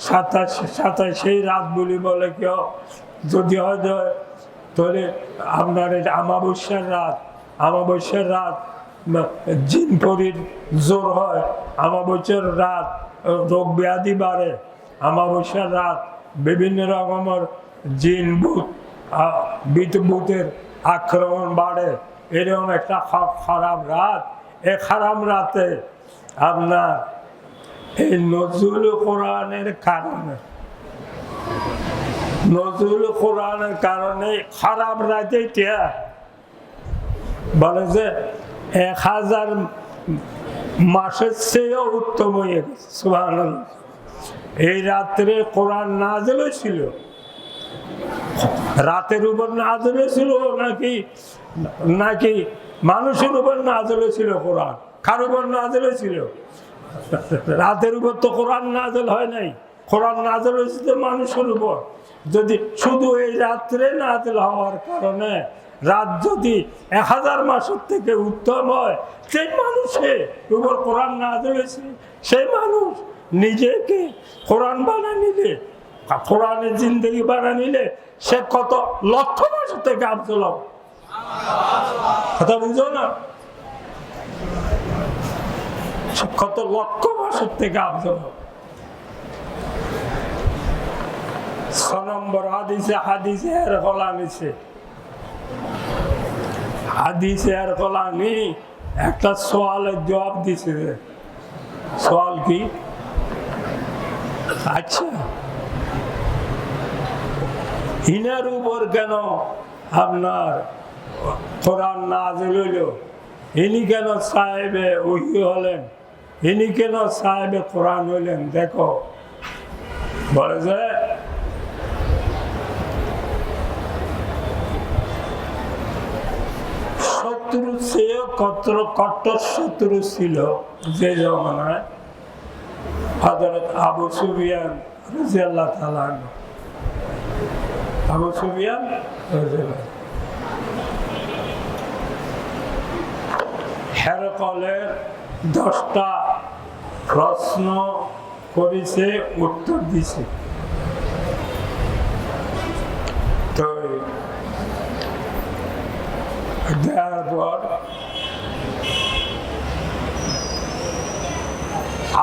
27 রাত বলি বলে কেউ, যদি হয় তাহলে আপনার এটা আমাবস্যার রাত। আমাবস্যার রাত জিন পরির জোর হয়, আমাবস্যার রাত রোগ ব্যাধি বাড়ে, আমাবস্যার রাত বিভিন্ন রকমের জিন ভূত বিদ্যুতের আক্রমণ বাড়ে, এরকম একটা খারাপ রাত। এই খারাপ রাতে আপনার এই নজরুল কোরআনের কারণে খারাপ রাতে বলে যে 1000 মাসের চেয়েও উত্তম হয়ে গেছে। সুবহানাল্লাহ। এই রাত্রে কোরআন নাযিল ছিল, রাতের উপর নাযিল ছিল নাকি মানুষের উপর নাযিল ছিল? কোরআন কার উপর নাযিল ছিল? রাতের উপর তো কোরআন নাযিল হয় নাই, কোরআন নাযিল হয়েছিল মানুষের উপর। যদি শুধু এই রাত্রে নাযিল হওয়ার কারণে রাত যদি 1000 মাসের থেকে উত্তম হয়, সেই মানুষের উপর কোরআন নাযিল হয়েছে, সেই মানুষ নিজেকে কোরআন বানা নিলে, কোরআনের জিন্দগি বানা নিলে সে কত লক্ষ মাসের থেকে আফজল হবে। কথা বুঝো না? কত লক্ষ মাসের থেকে আফজল হবে। 6 নম্বর হাদিসে এর গলা নিছে। হাদিসে এর গলা নি একটা সওয়ালের জবাব দিছে। সওয়াল কি? আচ্ছা, ইনার উপর কেন আপনার কোরআন নাযিল হইল? ইনি কেন সাহেবে ওহী হলেন? ইনি কেন সাহেবে কোরআন হইলেন? দেখো, বলে যে শত্রু চেয়ে কট্টর শত্রু ছিল যে জমানায় হযরত আবু সুফিয়ান রাদিয়াল্লাহু তাআলা আনহু। আবু সুফিয়ান হেরকলের 10টা প্রশ্ন করেছে, উত্তর দিছে। তো দেওয়ার পর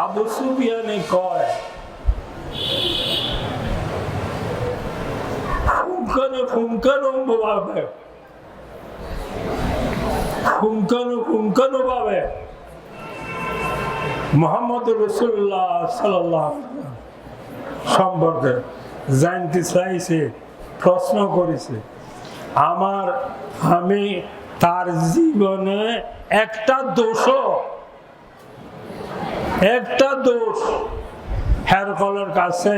আবু সুফিয়ানে কয়, ফুমকানো ভাবে মুহাম্মদ রাসূলুল্লাহ সাল্লাল্লাহু আলাইহি ওয়াসাল্লাম সম্পর্কে জানতে চাইছে, প্রশ্ন করেছে। আমি তার জীবনে একটা দোষ হেরকলের কাছে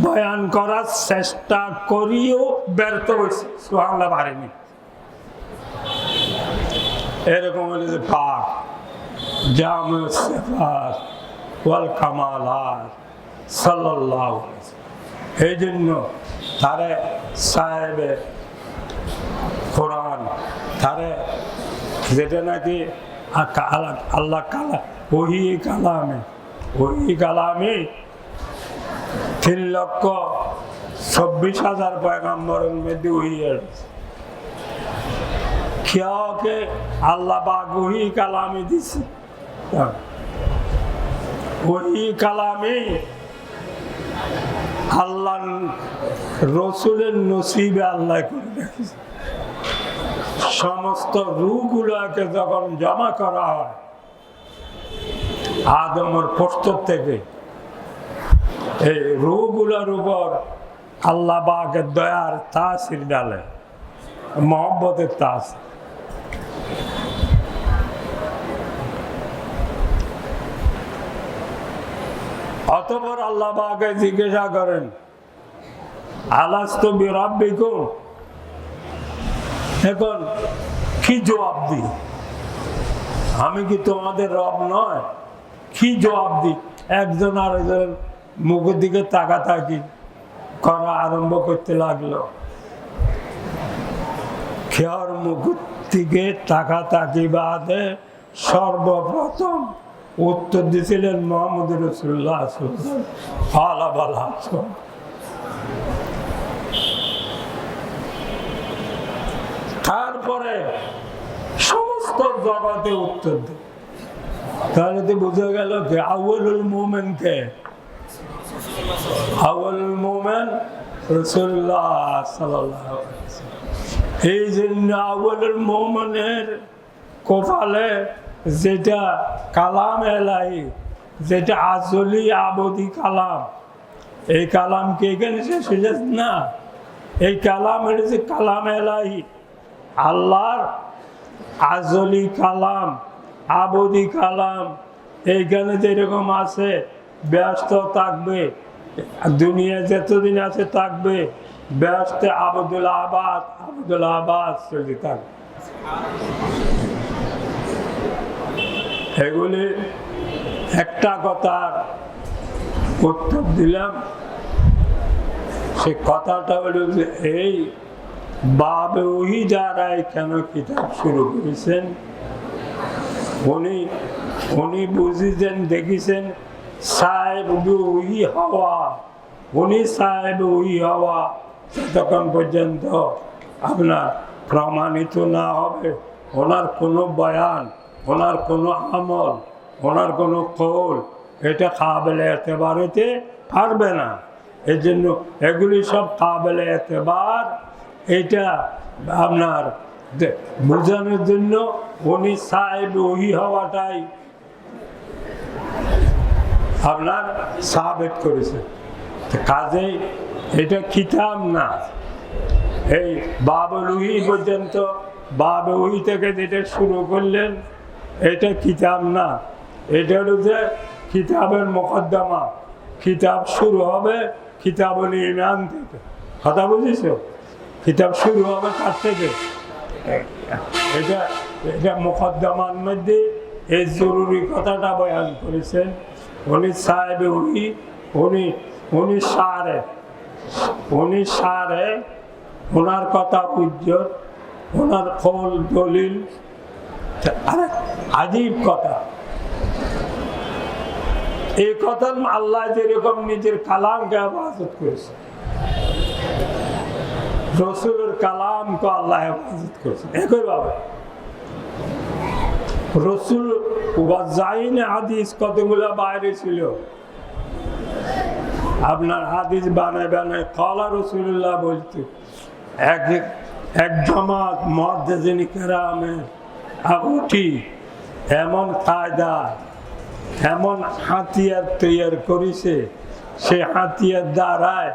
বয়ান করার চেষ্টা করিও ব্যর্থ হয়েছে। সুবহানাল্লাহ, পারেনি। এরকম হলে যে পাক জামে সিফাত ওয়াল কামালাত সাল্লাল্লাহু আলাইহি ওয়াসাল্লাম। এই জন্য তারে সাহেবে কোরআন, তারে যেটা নাকি আল্লাহ ওহী কালামে 3,26,000 পয়গম্বরের মধ্যে ওহী কে আল্লাহ পাক ওহী কালামে দিছে। ওহী কালামে আল্লাহ রসুলের নসিবে আল্লাহ করে রেখেছে। সমস্ত রূহগুলোকে যখন জমা করা হয় আদমের প্রস্তুত থেকে, এই রূহগুলোর উপর আল্লাহ পাকের দয়ার তাসির ডালে, মহব্বতের তাসির। অতঃপর আল্লাহ পাকে জিজ্ঞাসা করেন, আলাস্তু বিরাব্বিকুম। এখন কি জবাব দিই? আমি কি তোমাদের রব নয়? কি জবাব দিই? একজন আরেকজন মুখের দিকে তাকাতাকি করা আরম্ভ করতে লাগলো। খেয়ার মুখের দিকে তাকাতাকি বাদে সর্বপ্রথম উত্তর দিয়েছিলেন মুহাম্মদ রাসূলুল্লাহ সাল্লাল্লাহু আলাইহি ওয়াসাল্লাম। তারপরে সমস্ত জগতে উত্তর দেয়। তাহলে তো বোঝা গেল যে আউয়ালুল মুমিন কে? আউয়ালুল মুমিন রাসূলুল্লাহ সাল্লাল্লাহু আলাইহি ওয়াসাল্লাম। এই জন্য আউয়ালুল মুমিনের কপালে যেটা কালাম এলাহি, যেটা আজলি আবদি কালাম, এই কালাম কি এখানে শেষ হয়ে যাচ্ছে না? এই কালাম এটা যে কালাম এলাহি, আল্লাহর আজলি কালাম, আবদি কালাম, এইখানে যেরকম আছে ব্যস্ত থাকবে, দুনিয়া যতদিন আছে থাকবে, ব্যস্ত আবদুল আবাদ চলতে থাকবে। এগুলি একটা কথার উত্তর দিলাম। সে কথাটা হলো যে এই বাবে ওহি যারাই কেন কিতাব শুরু করেছেন, উনি বুঝেছেন, দেখেছেন সাহেব ওহি হওয়া, উনি সাহেব ওহি হওয়া যতক্ষণ পর্যন্ত আপনার প্রমাণিত না হবে, ওনার কোনো বয়ান, ওনার কোনো আমল, ওনার কোনো কৌল এটা কাবেলে এতেবার হতে পারবে না। এই জন্য এগুলি সব কাবেলে এতেবার, এটা আপনার বোঝানোর জন্য উনি সাহেব ওহি হওয়াটাই আপনার সাবেত করেছে। কাজেই এটা কিতাব না, এই বাবুল ওহি পর্যন্ত, বাবে ওহি থেকে যেটা শুরু করলেন এটা কিতাব না, এটা হচ্ছে কিতাবের মোকদ্দমা। কিতাব শুরু হবে কিতাবুল ঈমান থেকে, কথা বুঝেছ? কিতাব শুরু হবে কার থেকে? এটা মোকদ্দমার মধ্যে এই জরুরি কথাটা বয়ান করেছেন উনি সাহেব ওহি, উনি সারে, ওনার কথা উজ্জ্বল, ওনার কৌল দলিল। আরে আজীব কথা, এই কথা আল্লাহ যেরকম নিজের কালামকে হেফাজত করেছে, রসুলের কালামকে আল্লাহ হেফাজত করেছে একইভাবে। রসুল ওয়াজাইনে হাদিস কতগুলো বাইরে ছিল, আপনার হাদিস বানায় বানায় কলা রসুল্লাহ বলতে এক জামাত মুহাদ্দিসিন কেরামের উঠি এমন কায়দা, এমন হাতিয়ার তৈরি করেছে, সে হাতিয়ার দ্বারায়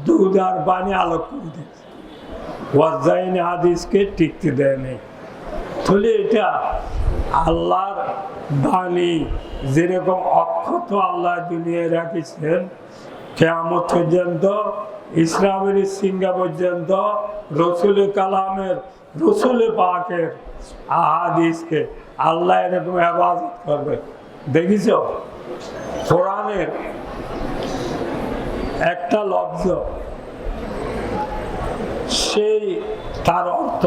দুধ আর পানি আলোক করে দিয়েছে, ওয়াজাইনে হাদিসকে টিকতে দেয় নেই। তাহলে এটা আল্লাহর বাণী যেরকম অক্ষত আল্লাহ দুনিয়ায় রাখিছেন, কিয়ামত পর্যন্ত, ইসলামের সিংহা পর্যন্ত রসুল কালামের, রসুল পাকের আহাদিসকে আল্লাহ এরকম হেফাজত করবে। দেখিস কোরআনের একটা লফজ, সেই তার অর্থ,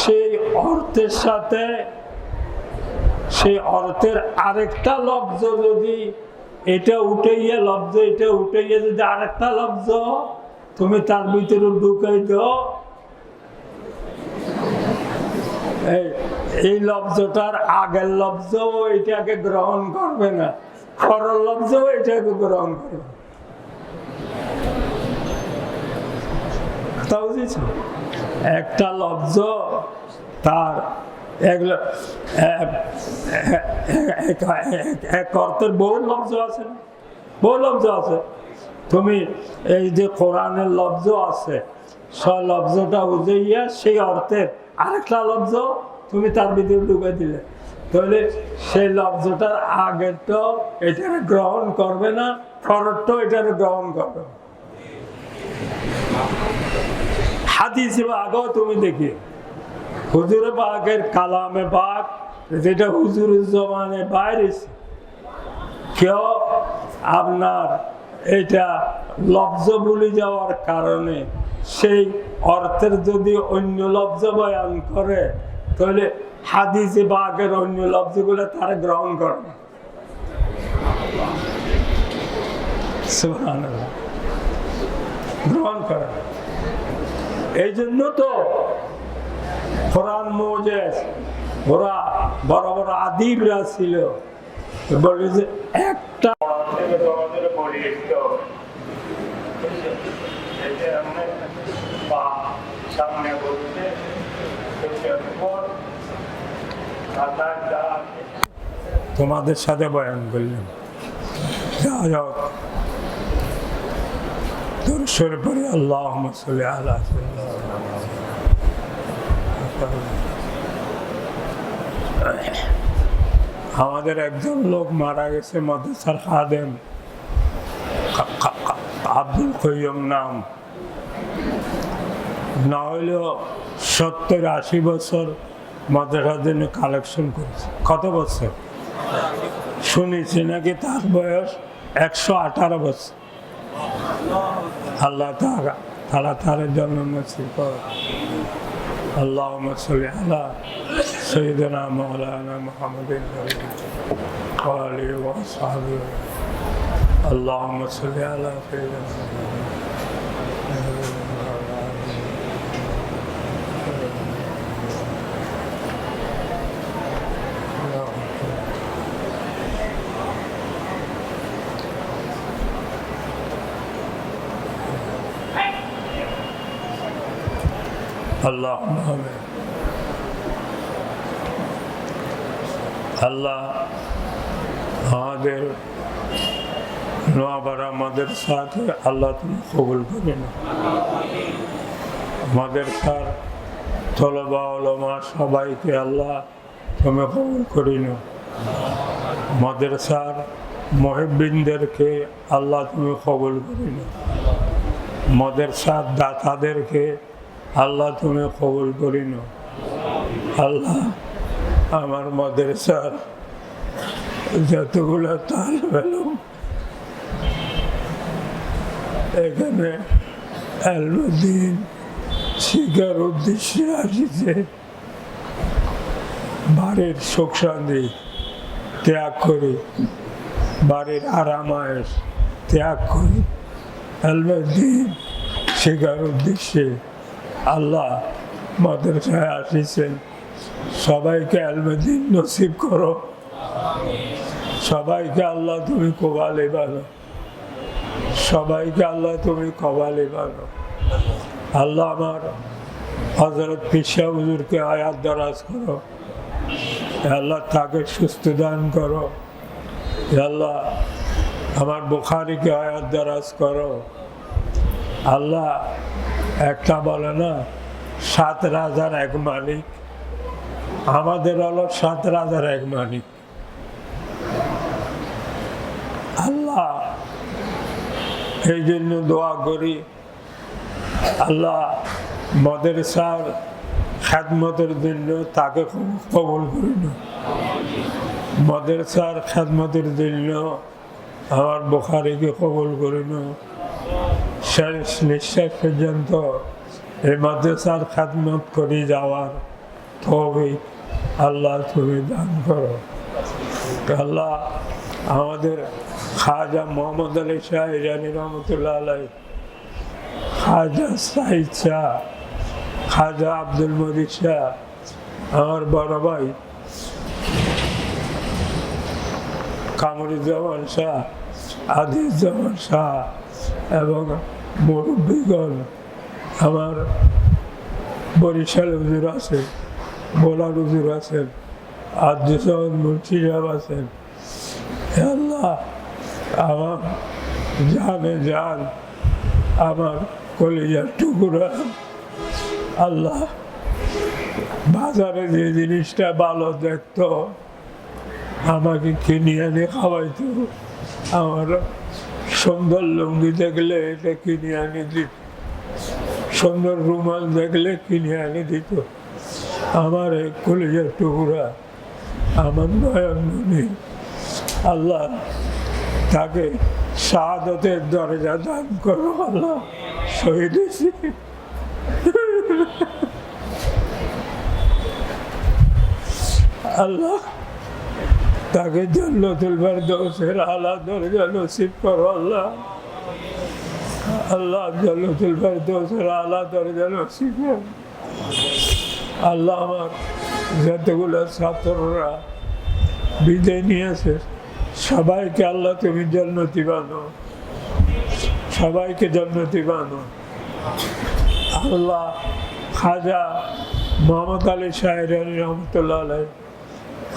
সেই অর্থের সাথে সেই অর্থের আরেকটা লফজ যদি এটা উঠে গিয়ে লফজ, এটা উঠে গিয়ে যদি আরেকটা লফজ তুমি তার ভিতরে ঢুকাই দাও, এই লফজটার আগের লফজ এটাকে গ্রহণ করবে না, পরের লফজ এটাকে গ্রহণ করবে। কথা বুঝেছ? একটা লফজ তার এক অর্থের বহু লফজ আছে, বহু লফজ আছে। তুমি এই যে কোরআনের লফজ আছে, সব লফজটা বুঝাইয়া সেই অর্থের আরেকটা লফজ তুমি তার ভিতরে ঢুকে দিলে, তাহলে সেই লফজটার আগেরটা এটাকে গ্রহণ করবে না, পরেরটা এটাকে গ্রহণ করবে না। হাদিস আগেও তুমি দেখি হুজুর পাকের কালামে পাক যেটা হুজুরের জমানে বাইরে, কেউ আপনার এটা লফজ ভুলে যাওয়ার কারণে সেই অর্থের যদি অন্য লফজ বয়ান করে, তাহলে হাদিসে পাকের অন্য লফজগুলো তারা গ্রহণ করে না। সুবহানাল্লাহ, গ্রহণ করে না। এই জন্য তো কোরআন মুজিজ, ওরা বড় বড় আদিবরা ছিল, বলি যে একটা তোমাদের বলি একটু সামনে বলতে তোমাদের সাথে বয়ান করলাম যাই হোক দর্শনের পরে আল্লাহুম্মা সাল্লি আলা আমাদের একজন লোক মারা গেছে মাদ্রাসার খাদেম আব্দুল কয়্যুম নাম, না হইলেও 70-80 বছর মাদ্রাসার জন্য কালেকশন করেছে। কত বছর শুনেছি নাকি তার বয়স 118 বছর। আল্লাহ তারা তার জন্য নসিব করে। আল্লাহুম্মা সাল্লি আলা সাইয়্যিদিনা মাওলানা মুহাম্মাদিন ওয়া আলিহি ওয়া সাহবিহি। আল্লাহুম্মা সাল্লি আলা সাইয়্যিদিনা আল্লাহ আল্লাহ আমাদের নোয়াপাড়া মাদ্রাসাকে আল্লাহ তুমি কবুল করে না। মাদ্রাসার তলবা উলামা সবাইকে আল্লাহ তুমি কবুল করে না। মাদ্রাসার মুহিব্বিনদেরকে আল্লাহ তুমি কবুল করে না। মাদ্রাসার দাতাদেরকে আল্লাহ তুমি কবুল করি না। আল্লাহ আমার মাদ্রাসার যতগুলো তালিব ইলম এখানে ইলমুদ্দিন শিক্ষার উদ্দেশ্যে আসিছে, বাড়ির সুখ শান্তি ত্যাগ করি, বাড়ির আরামায়েশ ত্যাগ করি ইলমুদ্দিন শিক্ষার উদ্দেশ্যে আল্লাহ মাদ্রাসায় আসিছেন। সবাইকে ইলমুদ্দিন নসিব করো, সবাইকে আল্লাহ তুমি কবালে বানো, সবাইকে আল্লাহ তুমি কবালে বানো। আল্লাহ আমার হযরত পীর সাহেব হুজুরকে হায়াত দারাজ করো, আল্লাহ তাকে সুস্থ দান করো। আল্লাহ আমার বুখারীকে হায়াত দারাজ করো। আল্লাহ একটা বলে না 7 রাজার এক মালিক, আমাদের হলো 7 রাজার এক মালিক। আল্লাহ এই জন্য দোয়া করি আল্লাহ মাদ্রাসার খেদমতের জন্য তাকে কবুল করি না। মাদ্রাসার খেদমতের জন্য আমার বুখারীকে কবুল করি না। শেষ নিঃশ্বাস পর্যন্ত এই মাদ্রাসার খেদমত করে যাওয়ার তৌফিক আল্লাহ তুমি দান করো। আল্লাহ আমাদের খাজা মোহাম্মদ আলী শাহ ইরানী রহমতুল্লাহ আলাইহি, খাজা সাঈদ শাহ, খাজা আব্দুল মজিদ শাহ, আমার বড় ভাই কামরুজ্জামান শাহ, আদিউজ্জামান শাহ এবং মুরব্বীগণ, আমার বরিশাল হুজুর আছেন, বোলার হুজুর আছেন, আব্দুল মুন্সি সাহেব আছেন। আল্লাহ আমার জানে জান, আমার কলিজার টুকরা, আল্লাহ বাজারে যে জিনিসটা ভালো দেখতো আমাকে কিনে এনে খাওয়াইতো, আমার সুন্দর লুঙ্গি দেখলে এটা কিনে আনি দিত, সুন্দর রুমাল দেখলে কিনে আনি দিত। আমার এই কলিজার টুকরা, আমার নয়নমণি, আল্লাহ তাকে শাহাদাতের দরজা দান করো। আল্লাহ শহীদ হয়েছি, আল্লাহ তাকে জান্নাতুল ফেরদৌসের আলা দরজা নসিব করো। আল্লাহ আল্লাহ জান্নাতুল ফেরদৌসের আলা দরজা নসিব করো। আল্লাহ আমার যতগুলো ছাত্ররা বিদায় নিয়েছে সবাইকে আল্লাহ তুমি জান্নাতি বানো, সবাইকে জান্নাতি বানো। আল্লাহ খাজা মোহাম্মদ আলী শাহরানি রহমতুল্লাহ আলাইহি,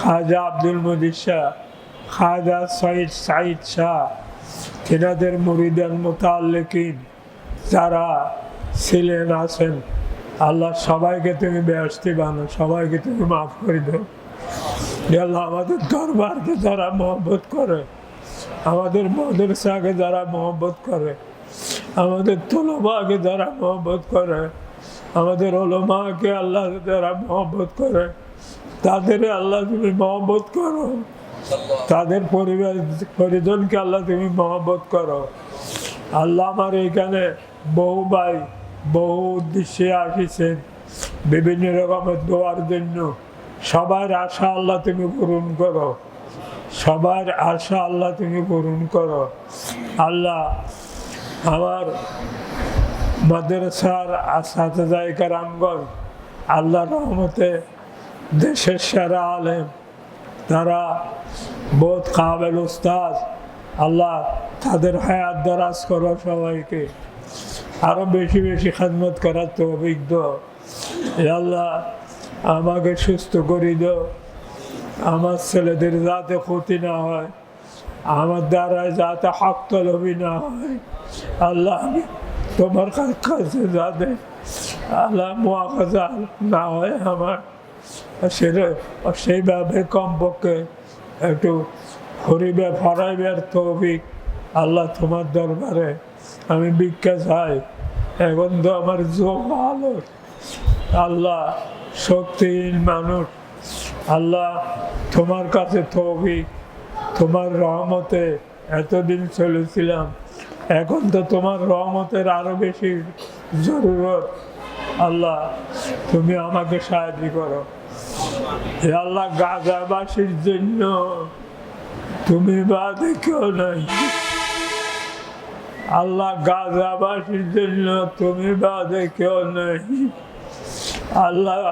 খাজা আব্দুল মজিদ শাহ, খাজা সৈয়দ সাইদ শাহ, তেনাদের মুরিদান মুতাআল্লিকিন যারা ছিলেন আছেন, আল্লাহ সবাইকে তুমি বেহেশতি বানো, সবাইকে তুমি মাফ করে দাও। আল্লাহ আমাদের দরবারকে যারা মহব্বত করে, আমাদের মাদ্রাসাকে যারা মহব্বত করে, আমাদের তুলবাকে যারা মহব্বত করে, আমাদের উলামাকে আল্লাহ যারা মহব্বত করে, তাদের আল্লাহ তুমি মহব্বত করো, তাদের পরিবার পরিজনকে আল্লাহ তুমি মহব্বত করো। আল্লাহ আমার এখানে বহু ভাই বহু উদ্দেশ্যে আসিছেন বিভিন্ন রকমের দোয়ার জন্য, সবার আশা আল্লাহ তুমি পূরণ করো, সবার আশা আল্লাহ তুমি পূরণ করো। আল্লাহ আমার মাদ্রাসার আসাতিজা কেরামগণ আল্লাহ রহমতে দেশের সেরা আলেম, তারা বহুত কাবেল উস্তাদ, আল্লাহ তাদের হায়াত দারাজ করো, সবাইকে আরো বেশি বেশি খেদমত করার তৌফিক দাও। আল্লাহ আমাকে সুস্থ করে দাও, আমার ছেলেদের যাতে ক্ষতি না হয়, আমার দ্বারায় যাতে হক তলবি না হয়, আল্লাহ আমি তোমার কাছে যাতে আল্লাহ মুআখাযা না হয় আমার, সেইভাবে কমপক্ষে একটু হরিবে ফরাইবের তৌফিক আল্লাহ তোমার দরবারে আমি ভিক্ষা চাই। এখন তো আমার যোগ ভালো, আল্লাহ শক্তিহীন মানুষ, আল্লাহ তোমার কাছে তৌফিক, তোমার রহমতে এতদিন চলেছিলাম, এখন তো তোমার রহমতের আরো বেশি জরুরত। আল্লাহ তুমি আমাকে সাহায্য করো। হে আল্লাহ গাজাবাসীর জন্য তুমি বাদে কেউ নাই, আল্লাহ গাজাবাসীর জন্য তুমি বাদে কেউ নাই। আল্লাহ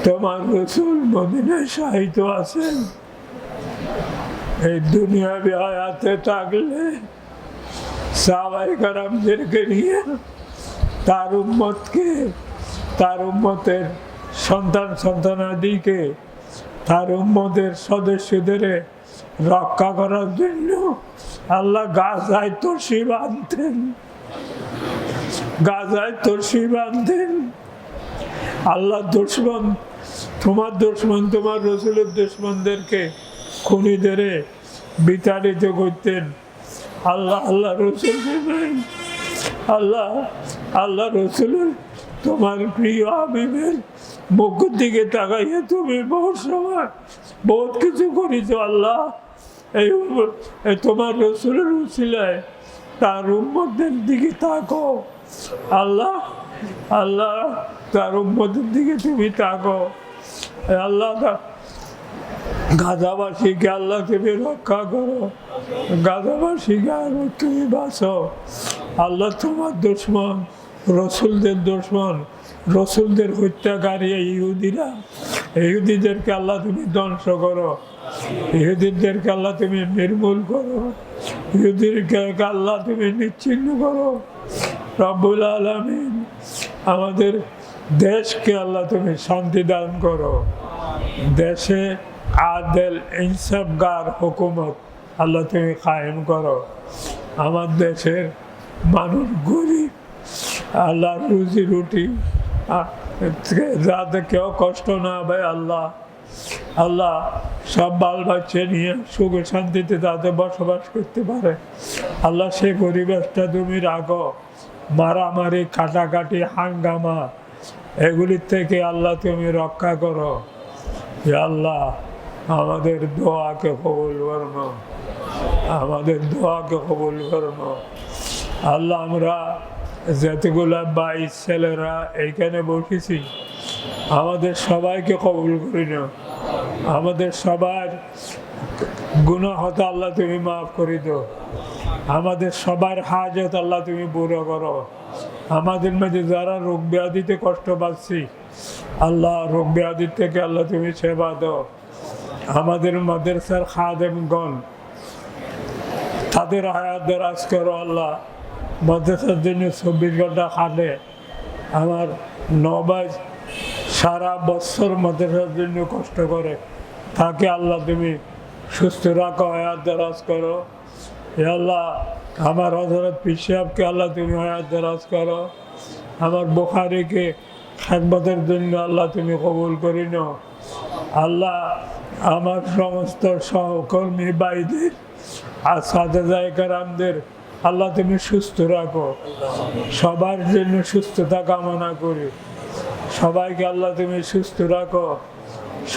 তোমার রাসূল মদিনায় শাহিদ আছেন, এই দুনিয়াবি হায়াতে থাকলে সাহাবায়ে কেরামদেরকে নিয়ে তার উম্মতকে, তার উম্মতের সন্তান সন্তানাদিকে, তার উম্মতের সদস্যদের রক্ষা করার জন্য আল্লাহ গাজায় তরশি বাঁধতেন, গাজায় তরশি বাঁধতেন। আল্লাহ দুশমন, তোমার দুশমন, তোমার রাসূলের দুশমনদেরকে খুনিদের বিতাড়িত করতেন। আল্লাহ আল্লাহ রসুল, আল্লাহ আল্লাহ রসুলের তোমার প্রিয় হাবিবের মুখের দিকে তাকাইয়ে তুমি বহু সময় বহুত কিছু করেছো। আল্লাহ এই তোমার রসুলের উসিলায় তার উম্মতদের দিকে তাকো, আল্লাহ আল্লাহ তার উম্মতের দিকে তুমি তাকো। আল্লাহ গাজাবাসীকে আল্লাহ তুমি রক্ষা করো, গাজাবাসীকে আরো তুমি বাঁচো। আল্লাহ তোমার দুশমন, রসুলদের দুশমন, রসুলদের হত্যাকারী ইহুদিরা, ইহুদিদেরকে আল্লাহ তুমি ধ্বংস করো, ইহুদিদেরকে আল্লাহ তুমি নির্মূল করো, ইহুদিদেরকে আল্লাহ তুমি নিচ্ছিন্ন করো। রব্বুল আলামিন আমাদের দেশকে আল্লাহ তুমি শান্তি দান করো, দেশে আদেল ইনসাফগার হুকুমত আল্লাহ তুমি কায়েম করো। আমার দেশের মানুষ গরিব, আল্লাহ রুজি রুটি যাতে কেউ কষ্ট না পায়, আল্লাহ আল্লাহ সব বাল বাচ্চা নিয়ে সুখে শান্তিতে তাতে বসবাস করতে পারে। আল্লাহ সেই পরিবেশটা তুমি রাখো, মারামারি কাটাকাটি হাঙ্গামা এগুলির থেকে আল্লাহ তুমি রক্ষা করো। আল্লাহ আমাদের দোয়াকে কবুল করো, আমাদের দোয়াকে কবুল করো। আল্লাহ আমরা যতগুলা ভাই ছেলেরা এইখানে বসেছি আমাদের সবাইকে কবুল করি না, আমাদের সবার গুনাহ হতে আল্লাহ তুমি মাফ করে দাও, আমাদের সবার হাজত আল্লাহ তুমি পুরো করো। আমাদের মধ্যে যারা রোগ ব্যাধিতে কষ্ট পাচ্ছি আল্লাহ রোগ ব্যাধির থেকে আল্লাহ তুমি সেবা দাও। আমাদের মাদ্রাসার খাদেমগণ তাদের হায়াত দরাজ করো আল্লাহ। মাদ্রাসার জন্য 24 ঘন্টা খাটে আমার নবাজ, সারা বছর মাদ্রাসার জন্য কষ্ট করে, তাকে আল্লাহ তুমি সুস্থ রাখো, হায়াত দরাজ করো। এ আল্লাহ আমার হযরত পীর সাহেবকে আল্লাহ তুমি হায়াত দরাজ করো। আমার বুখারীকে খেদমতের জন্য আল্লাহ তুমি কবুল করে নাও। আল্লাহ আমার সমস্ত সহকর্মী ভাইদের আর সাথীদের কেরামদের আল্লাহ তুমি সুস্থ রাখো। সবার জন্য সুস্থতা কামনা করি। সবাইকে আল্লাহ তুমি সুস্থ রাখো।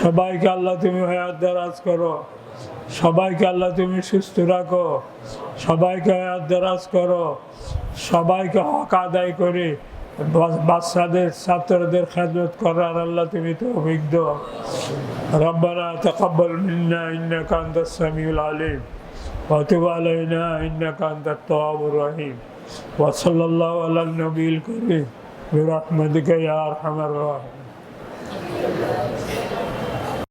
সবাইকে আল্লাহ তুমি হায়াত দরাজ করো। সবাইকে আল্লাহ তুমি সুস্থ রাখো। সবাইকে হায়াত দরাজ করো। সবাইকে হক আদায় করে বাচ্চাদের ছাত্রদের খেদমত করার আল্লাহ তুমি তৌফিক দাও। রব্বানা তাকাব্বাল মিন্না ইন্নাকা আনতাস সামিউল আলিম ওয়া তুব আলাইনা ইন্নাকা আনতাত তাওয়াবুর রহিম ওয়া সাল্লাল্লাহু আলান নবিয়িল কারীম বিরহমাতিকা ইয়া আরহামার রাহিমিন।